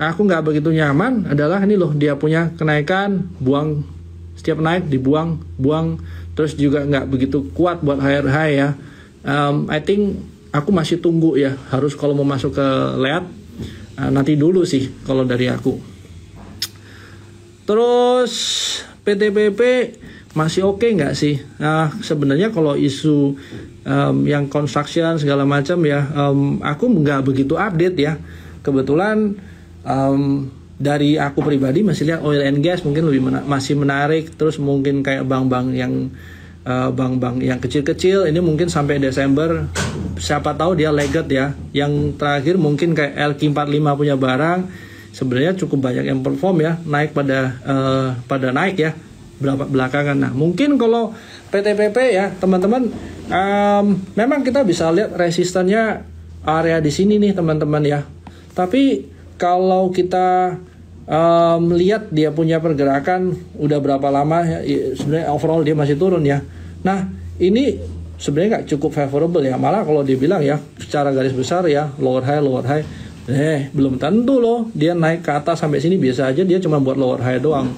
aku nggak begitu nyaman adalah ini loh, dia punya kenaikan, buang, setiap naik dibuang, buang, terus juga nggak begitu kuat buat high ya. I think aku masih tunggu ya, harus kalau mau masuk ke lead nanti dulu sih kalau dari aku. Terus PTPP masih oke nggak sih? Nah, sebenarnya kalau isu yang construction segala macam ya, aku nggak begitu update ya. Kebetulan dari aku pribadi masih lihat oil and gas mungkin lebih masih menarik. Terus mungkin kayak bank-bank yang kecil-kecil ini mungkin sampai Desember, siapa tahu dia lagged ya. Yang terakhir mungkin kayak LQ45 punya barang sebenarnya cukup banyak yang perform ya, naik pada naik ya berapa belakangan. Nah, mungkin kalau PTPP ya teman-teman, memang kita bisa lihat resistannya area di sini nih teman-teman ya. Tapi kalau kita lihat dia punya pergerakan udah berapa lama ya, sebenarnya overall dia masih turun ya. Nah, ini sebenarnya nggak cukup favorable ya. Malah kalau dibilang ya secara garis besar ya lower high, belum tentu loh dia naik ke atas sampai sini, biasa aja dia cuma buat lower high doang.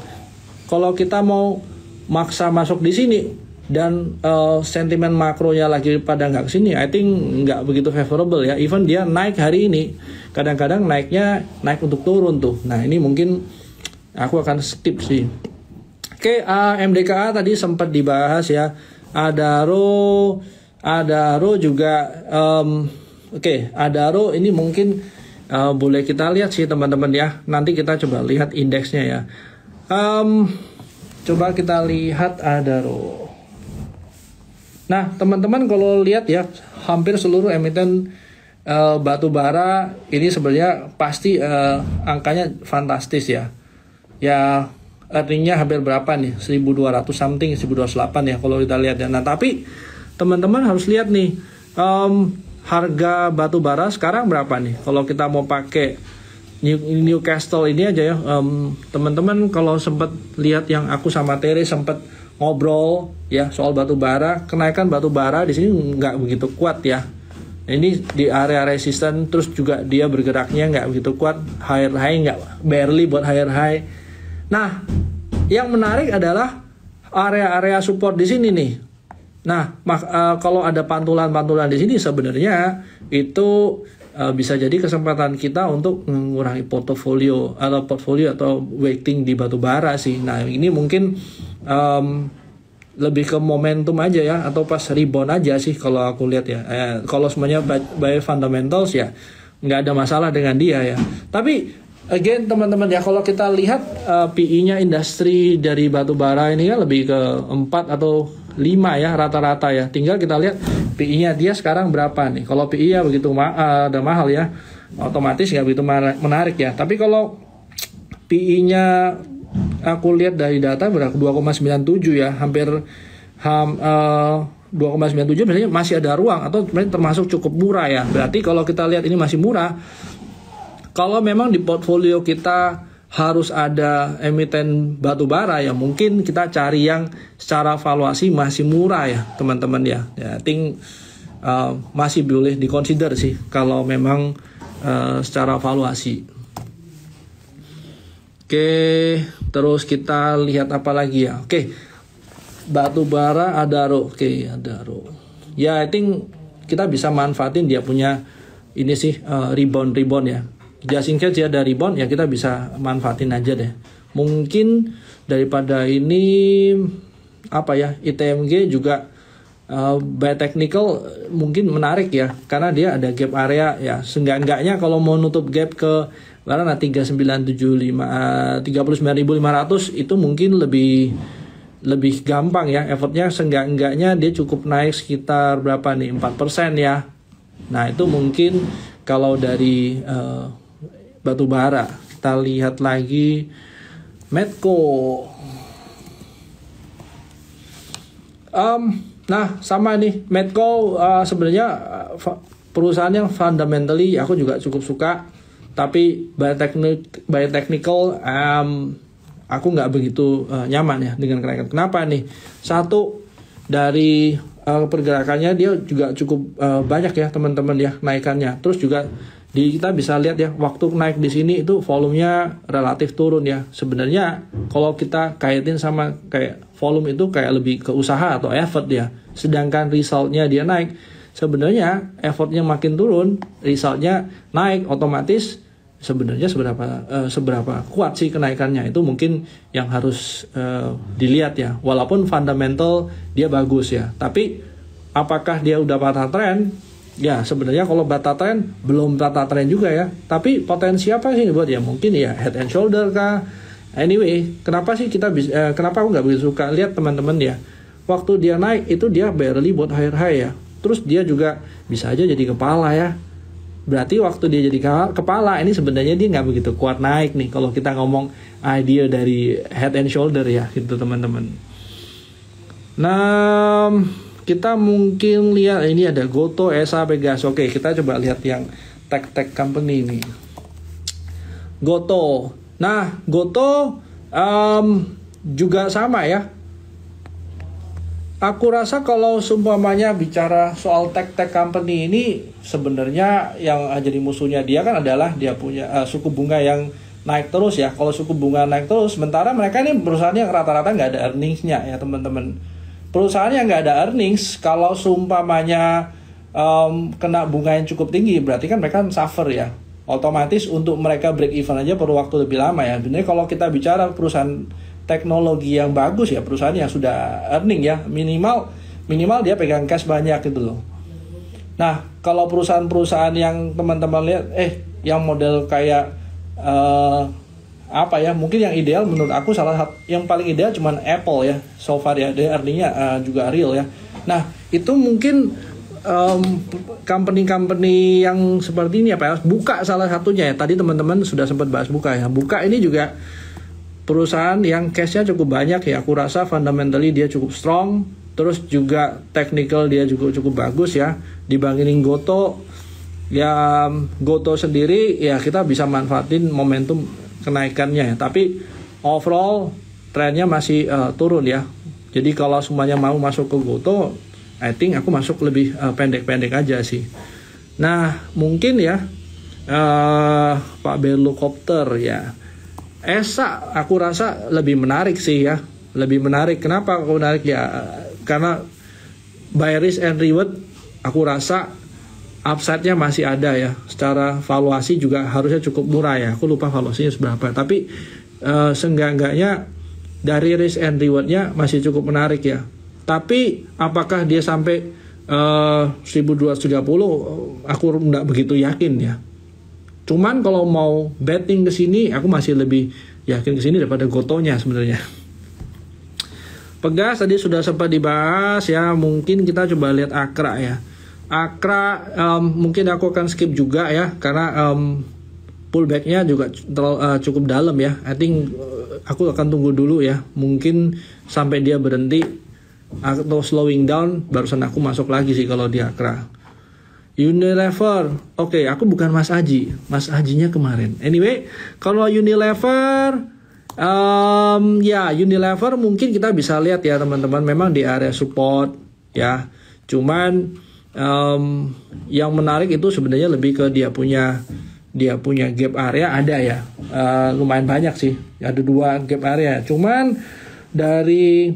Kalau kita mau maksa masuk di sini dan sentimen makronya lagi pada nggak kesini, I think nggak begitu favorable ya. Even dia naik hari ini, kadang-kadang naiknya naik untuk turun tuh. Nah, ini mungkin aku akan skip sih. Oke, MDKA tadi sempat dibahas ya. Adaro juga. Oke, Adaro ini mungkin boleh kita lihat sih teman-teman ya. Nanti kita coba lihat indeksnya ya. Coba kita lihat Adaro. Nah, teman-teman kalau lihat ya, hampir seluruh emiten batu bara ini sebenarnya pasti angkanya fantastis ya. Ya, artinya hampir berapa nih? 1200 something, 1208 ya kalau kita lihat ya. Nah, tapi teman-teman harus lihat nih, harga batu bara sekarang berapa nih? Kalau kita mau pakai Newcastle ini aja ya, teman-teman kalau sempat lihat yang aku sama Tere sempat ngobrol ya soal batu bara, kenaikan batu bara di sini nggak begitu kuat ya. Ini di area resisten, terus juga dia bergeraknya nggak begitu kuat, higher high nggak, barely buat higher high. Nah, yang menarik adalah area-area support di sini nih. Nah, kalau ada pantulan-pantulan di sini sebenarnya itu bisa jadi kesempatan kita untuk mengurangi portfolio atau weighting di batu bara sih. Nah, ini mungkin lebih ke momentum aja ya, atau pas rebound aja sih kalau aku lihat ya. Kalau semuanya by fundamentals ya nggak ada masalah dengan dia ya. Tapi again teman-teman ya, kalau kita lihat PE-nya industri dari batu bara ini ya lebih ke 4 atau 5 ya rata-rata ya. Tinggal kita lihat PE-nya dia sekarang berapa nih. Kalau PE ya begitu ada mahal ya, otomatis nggak begitu menarik ya. Tapi kalau PE-nya aku lihat dari data berapa, 2,97 ya, hampir 2,97 biasanya masih ada ruang atau termasuk cukup murah ya. Berarti kalau kita lihat ini masih murah. Kalau memang di portfolio kita harus ada emiten batu bara ya, mungkin kita cari yang secara valuasi masih murah ya teman-teman ya. Ya, I think masih boleh dikonsider sih kalau memang secara valuasi. Oke, terus kita lihat apa lagi ya. Oke, batu bara Adaro. Oke, Adaro. Ya, I think kita bisa manfaatin dia punya ini sih rebound ya. Just in case dia ada rebound ya, kita bisa manfaatin aja deh. Mungkin daripada ini apa ya, ITMG juga by technical mungkin menarik ya, karena dia ada gap area ya. Seenggak-enggaknya kalau mau nutup gap ke karena 39.500 itu mungkin lebih gampang ya effortnya. Seenggak-enggaknya dia cukup naik sekitar berapa nih, 4% ya. Nah itu mungkin kalau dari batu bara. Kita lihat lagi Medco. Nah sama nih Medco, sebenarnya perusahaan yang fundamentally aku juga cukup suka, tapi by technical aku nggak begitu nyaman ya dengan kenaikan. Kenapa nih? Satu, dari pergerakannya dia juga cukup banyak ya teman-teman ya naikannya. Terus juga kita bisa lihat ya, waktu naik di sini itu volumenya relatif turun ya. Sebenarnya kalau kita kaitin sama kayak volume itu kayak lebih ke usaha atau effort ya. Sedangkan resultnya dia naik, sebenarnya effortnya makin turun, resultnya naik, otomatis sebenarnya seberapa kuat sih kenaikannya, itu mungkin yang harus dilihat ya. Walaupun fundamental dia bagus ya, tapi apakah dia udah patah tren? Ya sebenarnya kalau patah tren belum patah tren juga ya, tapi potensi apa sih buat ya, mungkin ya head and shoulder kah. Anyway, kenapa sih kita bisa kenapa aku nggak begitu suka lihat teman-teman ya, waktu dia naik itu dia barely buat higher high ya, terus dia juga bisa aja jadi kepala ya. Berarti waktu dia jadi kepala ini sebenarnya dia nggak begitu kuat naik nih kalau kita ngomong idea dari head and shoulder ya gitu teman-teman. Nah kita mungkin lihat ini ada Goto, ESA, Pegas. Oke, kita coba lihat yang tech company ini. Goto. Nah Goto juga sama ya. Aku rasa kalau seumpamanya bicara soal tech company ini, sebenarnya yang jadi musuhnya dia kan adalah dia punya suku bunga yang naik terus ya. Kalau suku bunga naik terus, sementara mereka ini perusahaan yang rata-rata nggak ada earningsnya ya teman-teman. Perusahaan yang nggak ada earnings, kalau seumpamanya kena bunga yang cukup tinggi, berarti kan mereka suffer ya. Otomatis untuk mereka break even aja perlu waktu lebih lama ya. Sebenarnya kalau kita bicara perusahaan teknologi yang bagus ya, perusahaan yang sudah earning ya, minimal dia pegang cash banyak gitu loh. Nah kalau perusahaan-perusahaan yang teman-teman lihat yang model kayak apa ya, mungkin yang ideal menurut aku salah satu yang paling ideal cuman Apple ya so far ya, dia earningnya juga real ya. Nah itu mungkin company yang seperti ini apa ya, Buka salah satunya ya, tadi teman-teman sudah sempat bahas Buka ya. Buka ini juga perusahaan yang cashnya cukup banyak ya, aku rasa fundamentally dia cukup strong, terus juga technical dia juga cukup bagus ya, dibandingin Goto ya. Goto sendiri ya kita bisa manfaatin momentum kenaikannya ya, tapi overall trennya masih turun ya. Jadi kalau semuanya mau masuk ke Goto, I think aku masuk lebih pendek-pendek aja sih. Nah mungkin ya Pak Berlocopter ya, ESA aku rasa lebih menarik sih ya, lebih menarik. Kenapa aku menarik ya, karena by risk and reward aku rasa upside-nya masih ada ya. Secara valuasi juga harusnya cukup murah ya, aku lupa valuasinya seberapa, tapi seenggak-enggaknya dari risk and reward-nya masih cukup menarik ya. Tapi apakah dia sampai 1230, aku nggak begitu yakin ya. Cuman kalau mau betting ke sini, aku masih lebih yakin ke sini daripada Gotonya sebenarnya. Pegas tadi sudah sempat dibahas ya, mungkin kita coba lihat Akra ya. Akra mungkin aku akan skip juga ya, karena pullbacknya juga cukup dalam ya. I think aku akan tunggu dulu ya, mungkin sampai dia berhenti atau slowing down, barusan aku masuk lagi sih kalau di Akra. Unilever, oke, aku bukan Mas Aji, Mas Ajinya kemarin. Anyway, kalau Unilever, ya Unilever mungkin kita bisa lihat ya teman-teman, memang di area support ya. Cuman yang menarik itu sebenarnya lebih ke dia punya gap area ada ya, lumayan banyak sih, ada 2 gap area. Cuman dari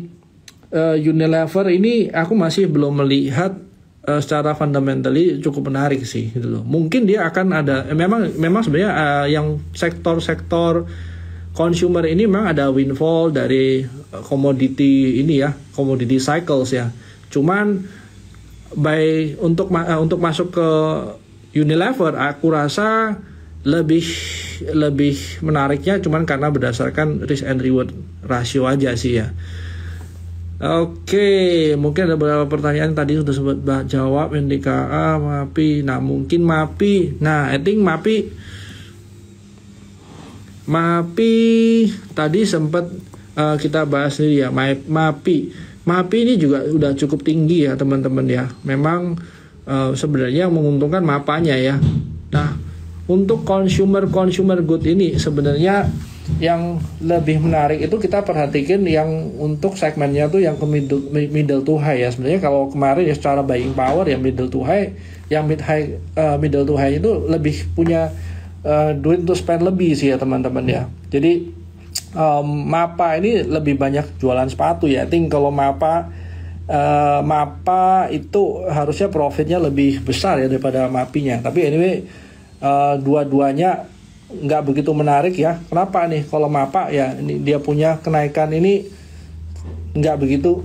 Unilever ini aku masih belum melihat secara fundamentally cukup menarik sih gitu loh. Mungkin dia akan ada memang sebenarnya yang sektor-sektor consumer ini memang ada windfall dari commodity ini ya, commodity cycles ya. Cuman untuk masuk ke Unilever aku rasa lebih menariknya cuman karena berdasarkan risk and reward ratio aja sih ya. Oke, mungkin ada beberapa pertanyaan tadi sudah sempat jawab. NDKA, MAPI. Nah, mungkin MAPI. Nah, I think MAPI tadi sempat kita bahas nih ya, MAPI ini juga udah cukup tinggi ya teman-teman ya. Memang sebenarnya menguntungkan mapanya ya. Nah, untuk consumer good ini sebenarnya yang lebih menarik itu kita perhatikan yang untuk segmennya tuh yang ke middle to high ya. Sebenarnya kalau kemarin ya secara buying power ya middle to high, yang middle to high itu lebih punya duit untuk spend lebih sih ya teman-teman ya. Jadi MAPA ini lebih banyak jualan sepatu ya. I think kalau MAPA itu harusnya profitnya lebih besar ya daripada MAPI-nya. Tapi anyway dua-duanya nggak begitu menarik ya. Kenapa nih? Kalau MAPA ya ini dia punya kenaikan ini nggak begitu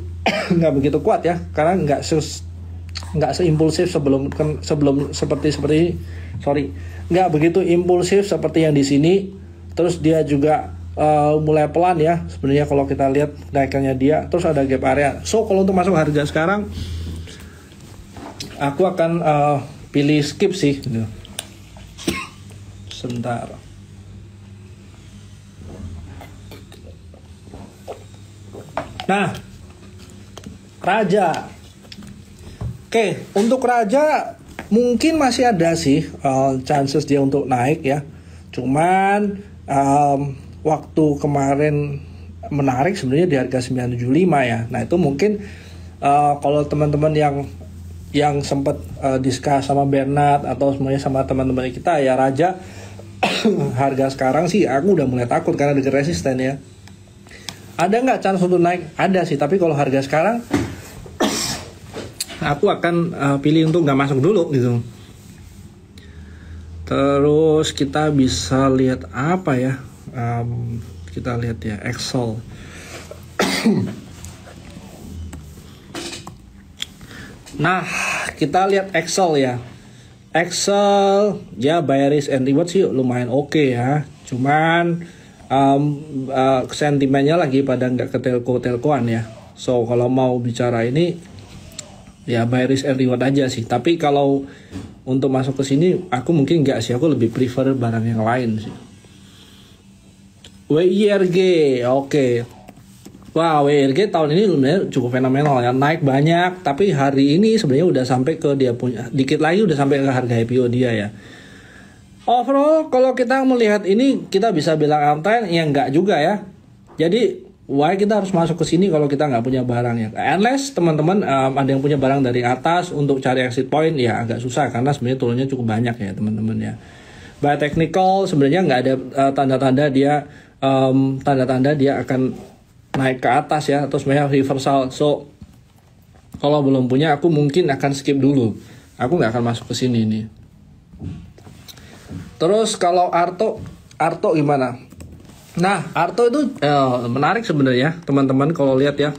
kuat ya, karena nggak seimpulsif nggak begitu impulsif seperti yang di sini. Terus dia juga mulai pelan ya sebenarnya kalau kita lihat kenaikannya dia. Terus ada gap area. So kalau untuk masuk harga sekarang aku akan pilih skip sih. Sebentar. Nah, Raja. Oke, untuk Raja mungkin masih ada sih chances dia untuk naik ya. Cuman waktu kemarin menarik sebenarnya di harga 975 ya. Nah, itu mungkin kalau teman-teman yang sempat discuss sama Bernard atau semuanya sama teman-teman kita ya, Raja harga sekarang sih aku udah mulai takut karena dekat resisten ya. Ada nggak chance untuk naik? Ada sih, tapi kalau harga sekarang aku akan pilih untuk nggak masuk dulu gitu. Terus kita bisa lihat apa ya? Kita lihat ya Excel. Nah, kita lihat Excel ya. Excel ya, buy risk and reward sih lumayan oke ya. Cuman sentimennya lagi pada nggak ke telkoan ya. So kalau mau bicara ini ya buy risk and reward aja sih. Tapi kalau untuk masuk ke sini aku mungkin nggak sih, aku lebih prefer barang yang lain sih. WIRG oke. Wah, WIRG tahun ini sebenarnya cukup fenomenal ya, naik banyak. Tapi hari ini sebenarnya udah sampai ke dia punya, dikit lagi udah sampai ke harga IPO dia ya. Overall kalau kita melihat ini kita bisa bilang uptrend ya, enggak juga ya. Jadi why kita harus masuk ke sini kalau kita nggak punya barang ya. Unless teman-teman ada yang punya barang dari atas untuk cari exit point ya agak susah karena sebenarnya turunnya cukup banyak ya teman-teman ya. By technical sebenarnya nggak ada tanda-tanda dia akan naik ke atas ya, atau sebenarnya reversal. So kalau belum punya aku mungkin akan skip dulu. Aku nggak akan masuk ke sini nih. Terus kalau Arto gimana? Nah, Arto itu menarik sebenarnya teman-teman kalau lihat ya.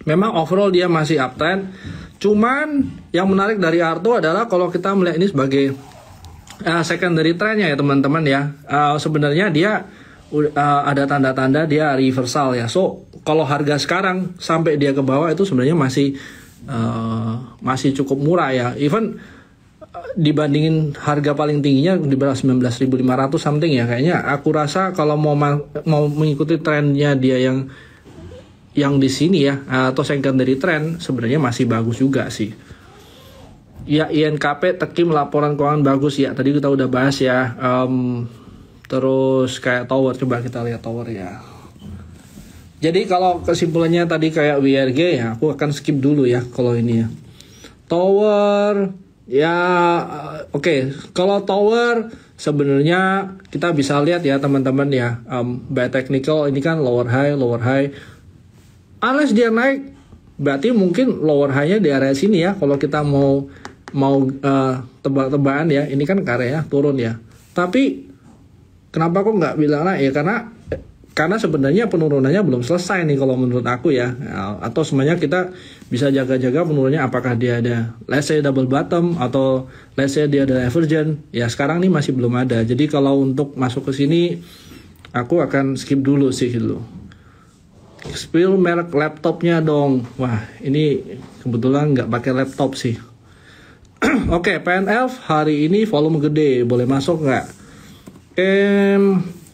Memang overall dia masih uptrend. Cuman yang menarik dari Arto adalah kalau kita melihat ini sebagai secondary trendnya ya teman-teman ya. Sebenarnya dia ada tanda-tanda dia reversal ya. So kalau harga sekarang sampai dia ke bawah itu sebenarnya masih cukup murah ya. Even dibandingin harga paling tingginya di bawah 19.500 something ya, kayaknya aku rasa kalau mau mengikuti trennya dia yang di sini ya, atau secondary trend sebenarnya masih bagus juga sih. Ya, INKP Tekim laporan keuangan bagus ya. Tadi kita udah bahas ya. Terus kayak tower, coba kita lihat tower ya. Jadi kalau kesimpulannya tadi kayak WRG ya, aku akan skip dulu ya kalau ini ya. Tower ya, oke. Kalau tower sebenarnya kita bisa lihat ya teman-teman ya. By technical ini kan lower high. Unless dia naik, berarti mungkin lower high-nya di area sini ya. Kalau kita mau tebak-tebakan ya, ini kan karya turun ya. Tapi kenapa kok nggak bilang naik ya? Karena sebenarnya penurunannya belum selesai nih kalau menurut aku ya. Atau sebenarnya kita bisa jaga-jaga penurunannya, apakah dia ada let's say double bottom atau let's say dia ada divergent. Ya sekarang nih masih belum ada. Jadi kalau untuk masuk ke sini aku akan skip dulu sih dulu. Spill merek laptopnya dong. Wah, ini kebetulan nggak pakai laptop sih. Oke, PNF hari ini volume gede, boleh masuk nggak?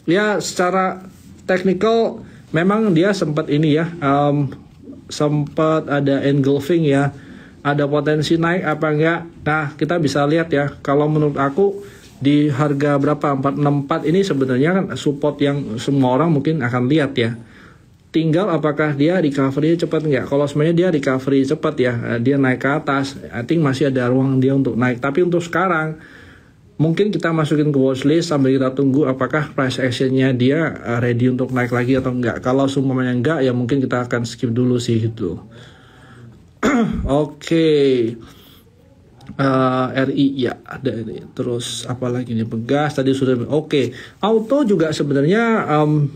Ya secara technical memang dia sempat ini ya, sempat ada engulfing ya, ada potensi naik apa enggak. Nah kita bisa lihat ya, kalau menurut aku di harga berapa 464 ini sebenarnya kan support yang semua orang mungkin akan lihat ya. Tinggal apakah dia recovery cepat nggak. Kalau sebenarnya dia recovery cepat ya, dia naik ke atas, I think masih ada ruang dia untuk naik. Tapi untuk sekarang mungkin kita masukin ke watchlist sambil kita tunggu apakah price actionnya dia ready untuk naik lagi atau enggak. Kalau semuanya enggak ya mungkin kita akan skip dulu sih gitu. Oke. RI ya ada ini. Terus apa lagi nih, Pegas tadi sudah. Oke. Auto juga sebenarnya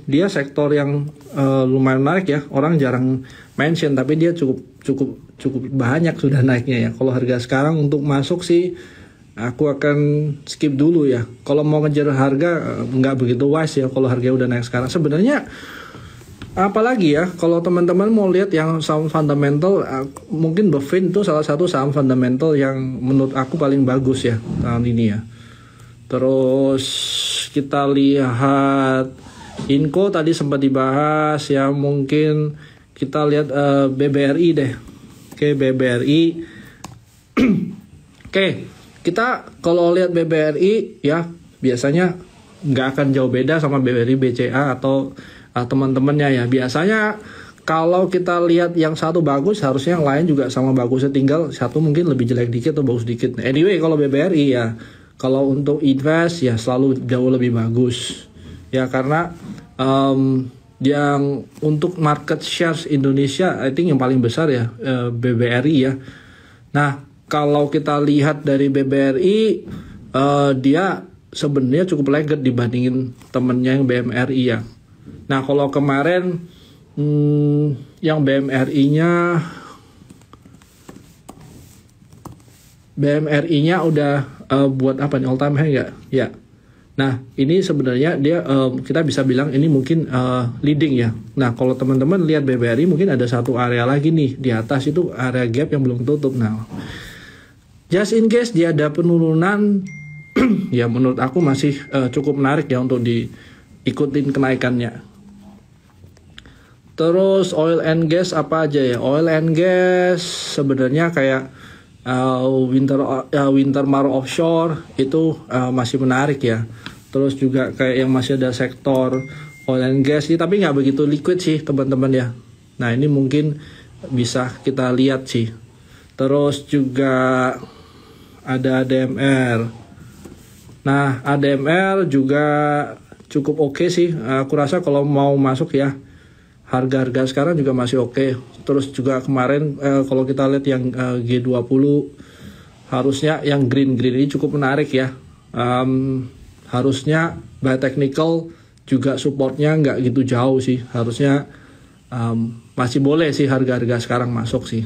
dia sektor yang lumayan menarik ya. Orang jarang mention tapi dia cukup banyak sudah naiknya ya. Kalau harga sekarang untuk masuk sih aku akan skip dulu ya. Kalau mau ngejar harga nggak begitu wise ya kalau harganya udah naik sekarang. Sebenarnya apalagi ya kalau teman-teman mau lihat yang saham fundamental, mungkin Bevin itu salah satu saham fundamental yang menurut aku paling bagus ya tahun ini ya. Terus kita lihat Inco tadi sempat dibahas ya, mungkin kita lihat BBRI deh. Oke, BBRI. Oke. Kita kalau lihat BBRI ya biasanya nggak akan jauh beda sama BBRI BCA atau teman-temannya ya. Biasanya kalau kita lihat yang satu bagus harusnya yang lain juga sama bagusnya, tinggal satu mungkin lebih jelek dikit atau bagus dikit. Anyway kalau BBRI ya, kalau untuk invest ya selalu jauh lebih bagus ya, karena yang untuk market shares Indonesia I think yang paling besar ya BBRI ya. Nah kalau kita lihat dari BBRI, dia sebenarnya cukup lagged dibandingin temennya yang BMRI ya. Nah kalau kemarin yang BMRI-nya udah buat apa nih, all time high nggak? Ya. Nah ini sebenarnya dia kita bisa bilang ini mungkin leading ya. Nah kalau teman-teman lihat BBRI mungkin ada satu area lagi nih di atas, itu area gap yang belum tutup. Nah just in case dia ada penurunan, ya menurut aku masih cukup menarik ya untuk diikutin kenaikannya. Terus oil and gas apa aja ya? Oil and gas sebenarnya kayak Wintermar offshore itu masih menarik ya. Terus juga kayak yang masih ada sektor oil and gas sih, tapi nggak begitu liquid sih teman-teman ya. Nah ini mungkin bisa kita lihat sih. Terus juga ada ADMR. Nah ADMR juga cukup oke sih. Aku rasa kalau mau masuk ya, harga-harga sekarang juga masih oke. Terus juga kemarin kalau kita lihat yang G20 harusnya yang green ini cukup menarik ya. Harusnya by technical juga supportnya nggak gitu jauh sih. Harusnya masih boleh sih harga-harga sekarang masuk sih.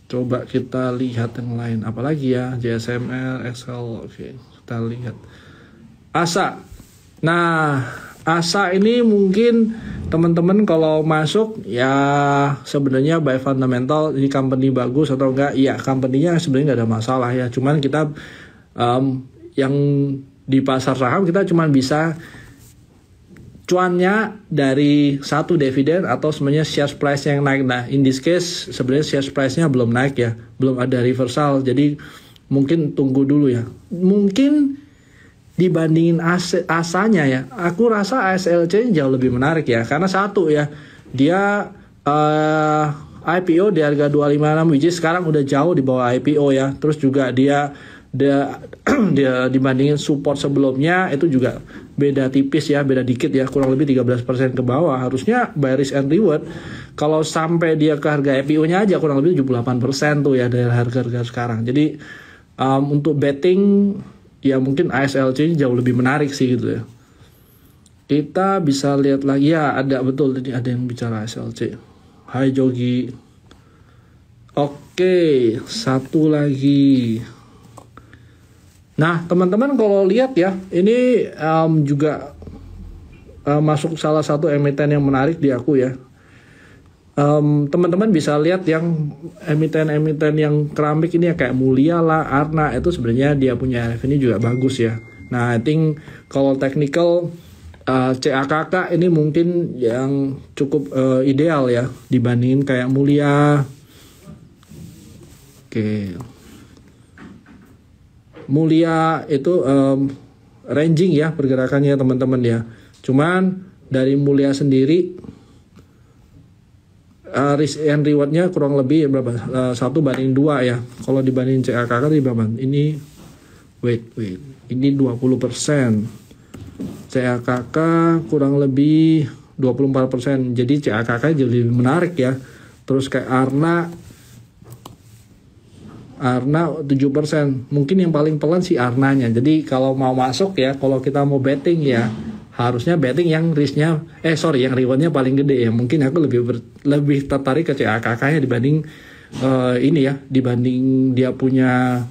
Coba kita lihat yang lain, apalagi ya, JSML, Excel, oke, kita lihat ASA. Nah, ASA ini mungkin teman-teman kalau masuk ya sebenarnya by fundamental ini company bagus atau enggak, ya company-nya sebenarnya nggak ada masalah ya. Cuman kita yang di pasar saham kita cuman bisa cuannya dari satu dividen atau sebenarnya share price yang naik. Nah, in this case sebenarnya share price-nya belum naik ya, belum ada reversal. Jadi mungkin tunggu dulu ya. Mungkin dibandingin asanya ya, aku rasa ASLC jauh lebih menarik ya. Karena satu ya, dia IPO di harga 256, which is sekarang udah jauh di bawah IPO ya. Terus juga dia dibandingin support sebelumnya itu juga beda tipis ya, beda dikit ya, kurang lebih 13% ke bawah. Harusnya buy risk and reward kalau sampai dia ke harga IPO-nya aja kurang lebih 78% tuh ya dari harga-harga sekarang. Jadi untuk betting ya mungkin ASLC jauh lebih menarik sih gitu ya. Kita bisa lihat lagi ya, ada betul tadi ada yang bicara ASLC. Hai Jogi. Oke, satu lagi. Nah, teman-teman kalau lihat ya, ini juga masuk salah satu emiten yang menarik di aku ya. Teman-teman bisa lihat yang emiten-emiten yang keramik ini ya, kayak Mulia lah, Arna, itu sebenarnya dia punya revenue juga bagus ya. Nah, I think kalau technical CAKK ini mungkin yang cukup ideal ya dibandingin kayak Mulia. Oke. Mulia itu ranging ya pergerakannya teman-teman ya. Cuman dari Mulia sendiri risk and rewardnya kurang lebih berapa? 1:2 ya. Kalau dibanding CAKK tadi berapa? Ini wait. Ini 20%. CAKK kurang lebih 24%. Jadi CAKK jadi lebih menarik ya. Terus kayak Arna 7%. Mungkin yang paling pelan sih Arnanya. Jadi kalau mau masuk ya, kalau kita mau betting ya, harusnya betting yang risknya yang rewardnya paling gede ya. Mungkin aku lebih tertarik ke CAKK-nya dibanding dibanding dia punya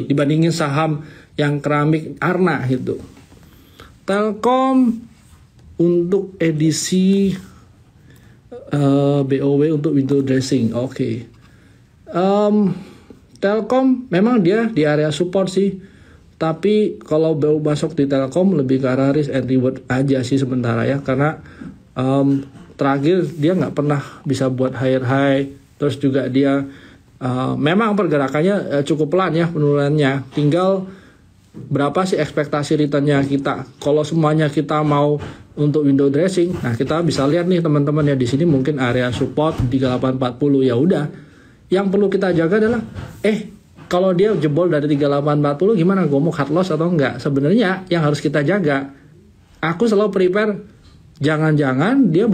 dibandingin saham yang keramik Arna gitu. Telkom untuk edisi BOW untuk window dressing. Oke. Telkom memang dia di area support sih. Tapi kalau baru masuk di Telkom lebih ke arah risk and reward aja sih sementara ya. Karena terakhir dia nggak pernah bisa buat higher high. Terus juga dia memang pergerakannya cukup pelan ya penurunannya. Tinggal berapa sih ekspektasi returnnya kita. Kalau semuanya kita mau untuk window dressing, nah kita bisa lihat nih teman-teman ya, di sini mungkin area support 3840. Ya udah, yang perlu kita jaga adalah kalau dia jebol dari 3840 gimana, gue mau cut loss atau enggak. Sebenarnya yang harus kita jaga, aku selalu prepare jangan-jangan dia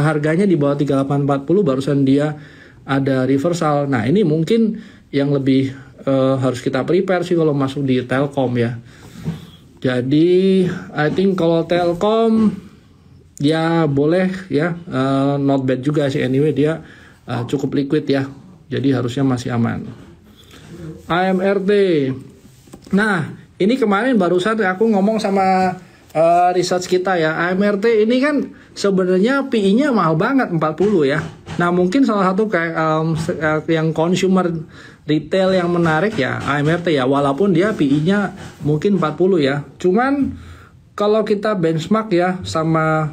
harganya di bawah 3840 barusan dia ada reversal. Nah ini mungkin yang lebih harus kita prepare sih kalau masuk di Telkom ya. Jadi I think kalau Telkom ya boleh ya, not bad juga sih, anyway dia cukup liquid ya, jadi harusnya masih aman. AMRT, nah ini kemarin barusan aku ngomong sama research kita ya, AMRT ini kan sebenarnya PI-nya mahal banget 40 ya. Nah mungkin salah satu kayak yang consumer retail yang menarik ya AMRT ya, walaupun dia PI-nya mungkin 40 ya. Cuman kalau kita benchmark ya sama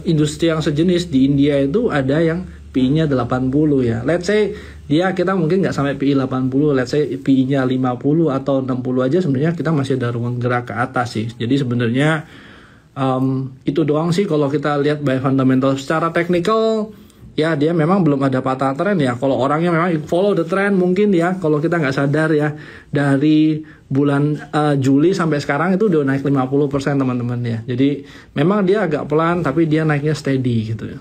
industri yang sejenis di India itu ada yang PI-nya 80 ya. Let's say kita mungkin nggak sampai PI 80, let's say PI-nya 50 atau 60 aja, sebenarnya kita masih ada ruang gerak ke atas sih. Jadi sebenarnya itu doang sih kalau kita lihat by fundamental. Secara technical ya dia memang belum ada patah tren ya. Kalau orangnya memang follow the trend mungkin ya, kalau kita nggak sadar ya, dari bulan Juli sampai sekarang itu udah naik 50% teman-teman ya. Jadi memang dia agak pelan tapi dia naiknya steady gitu ya.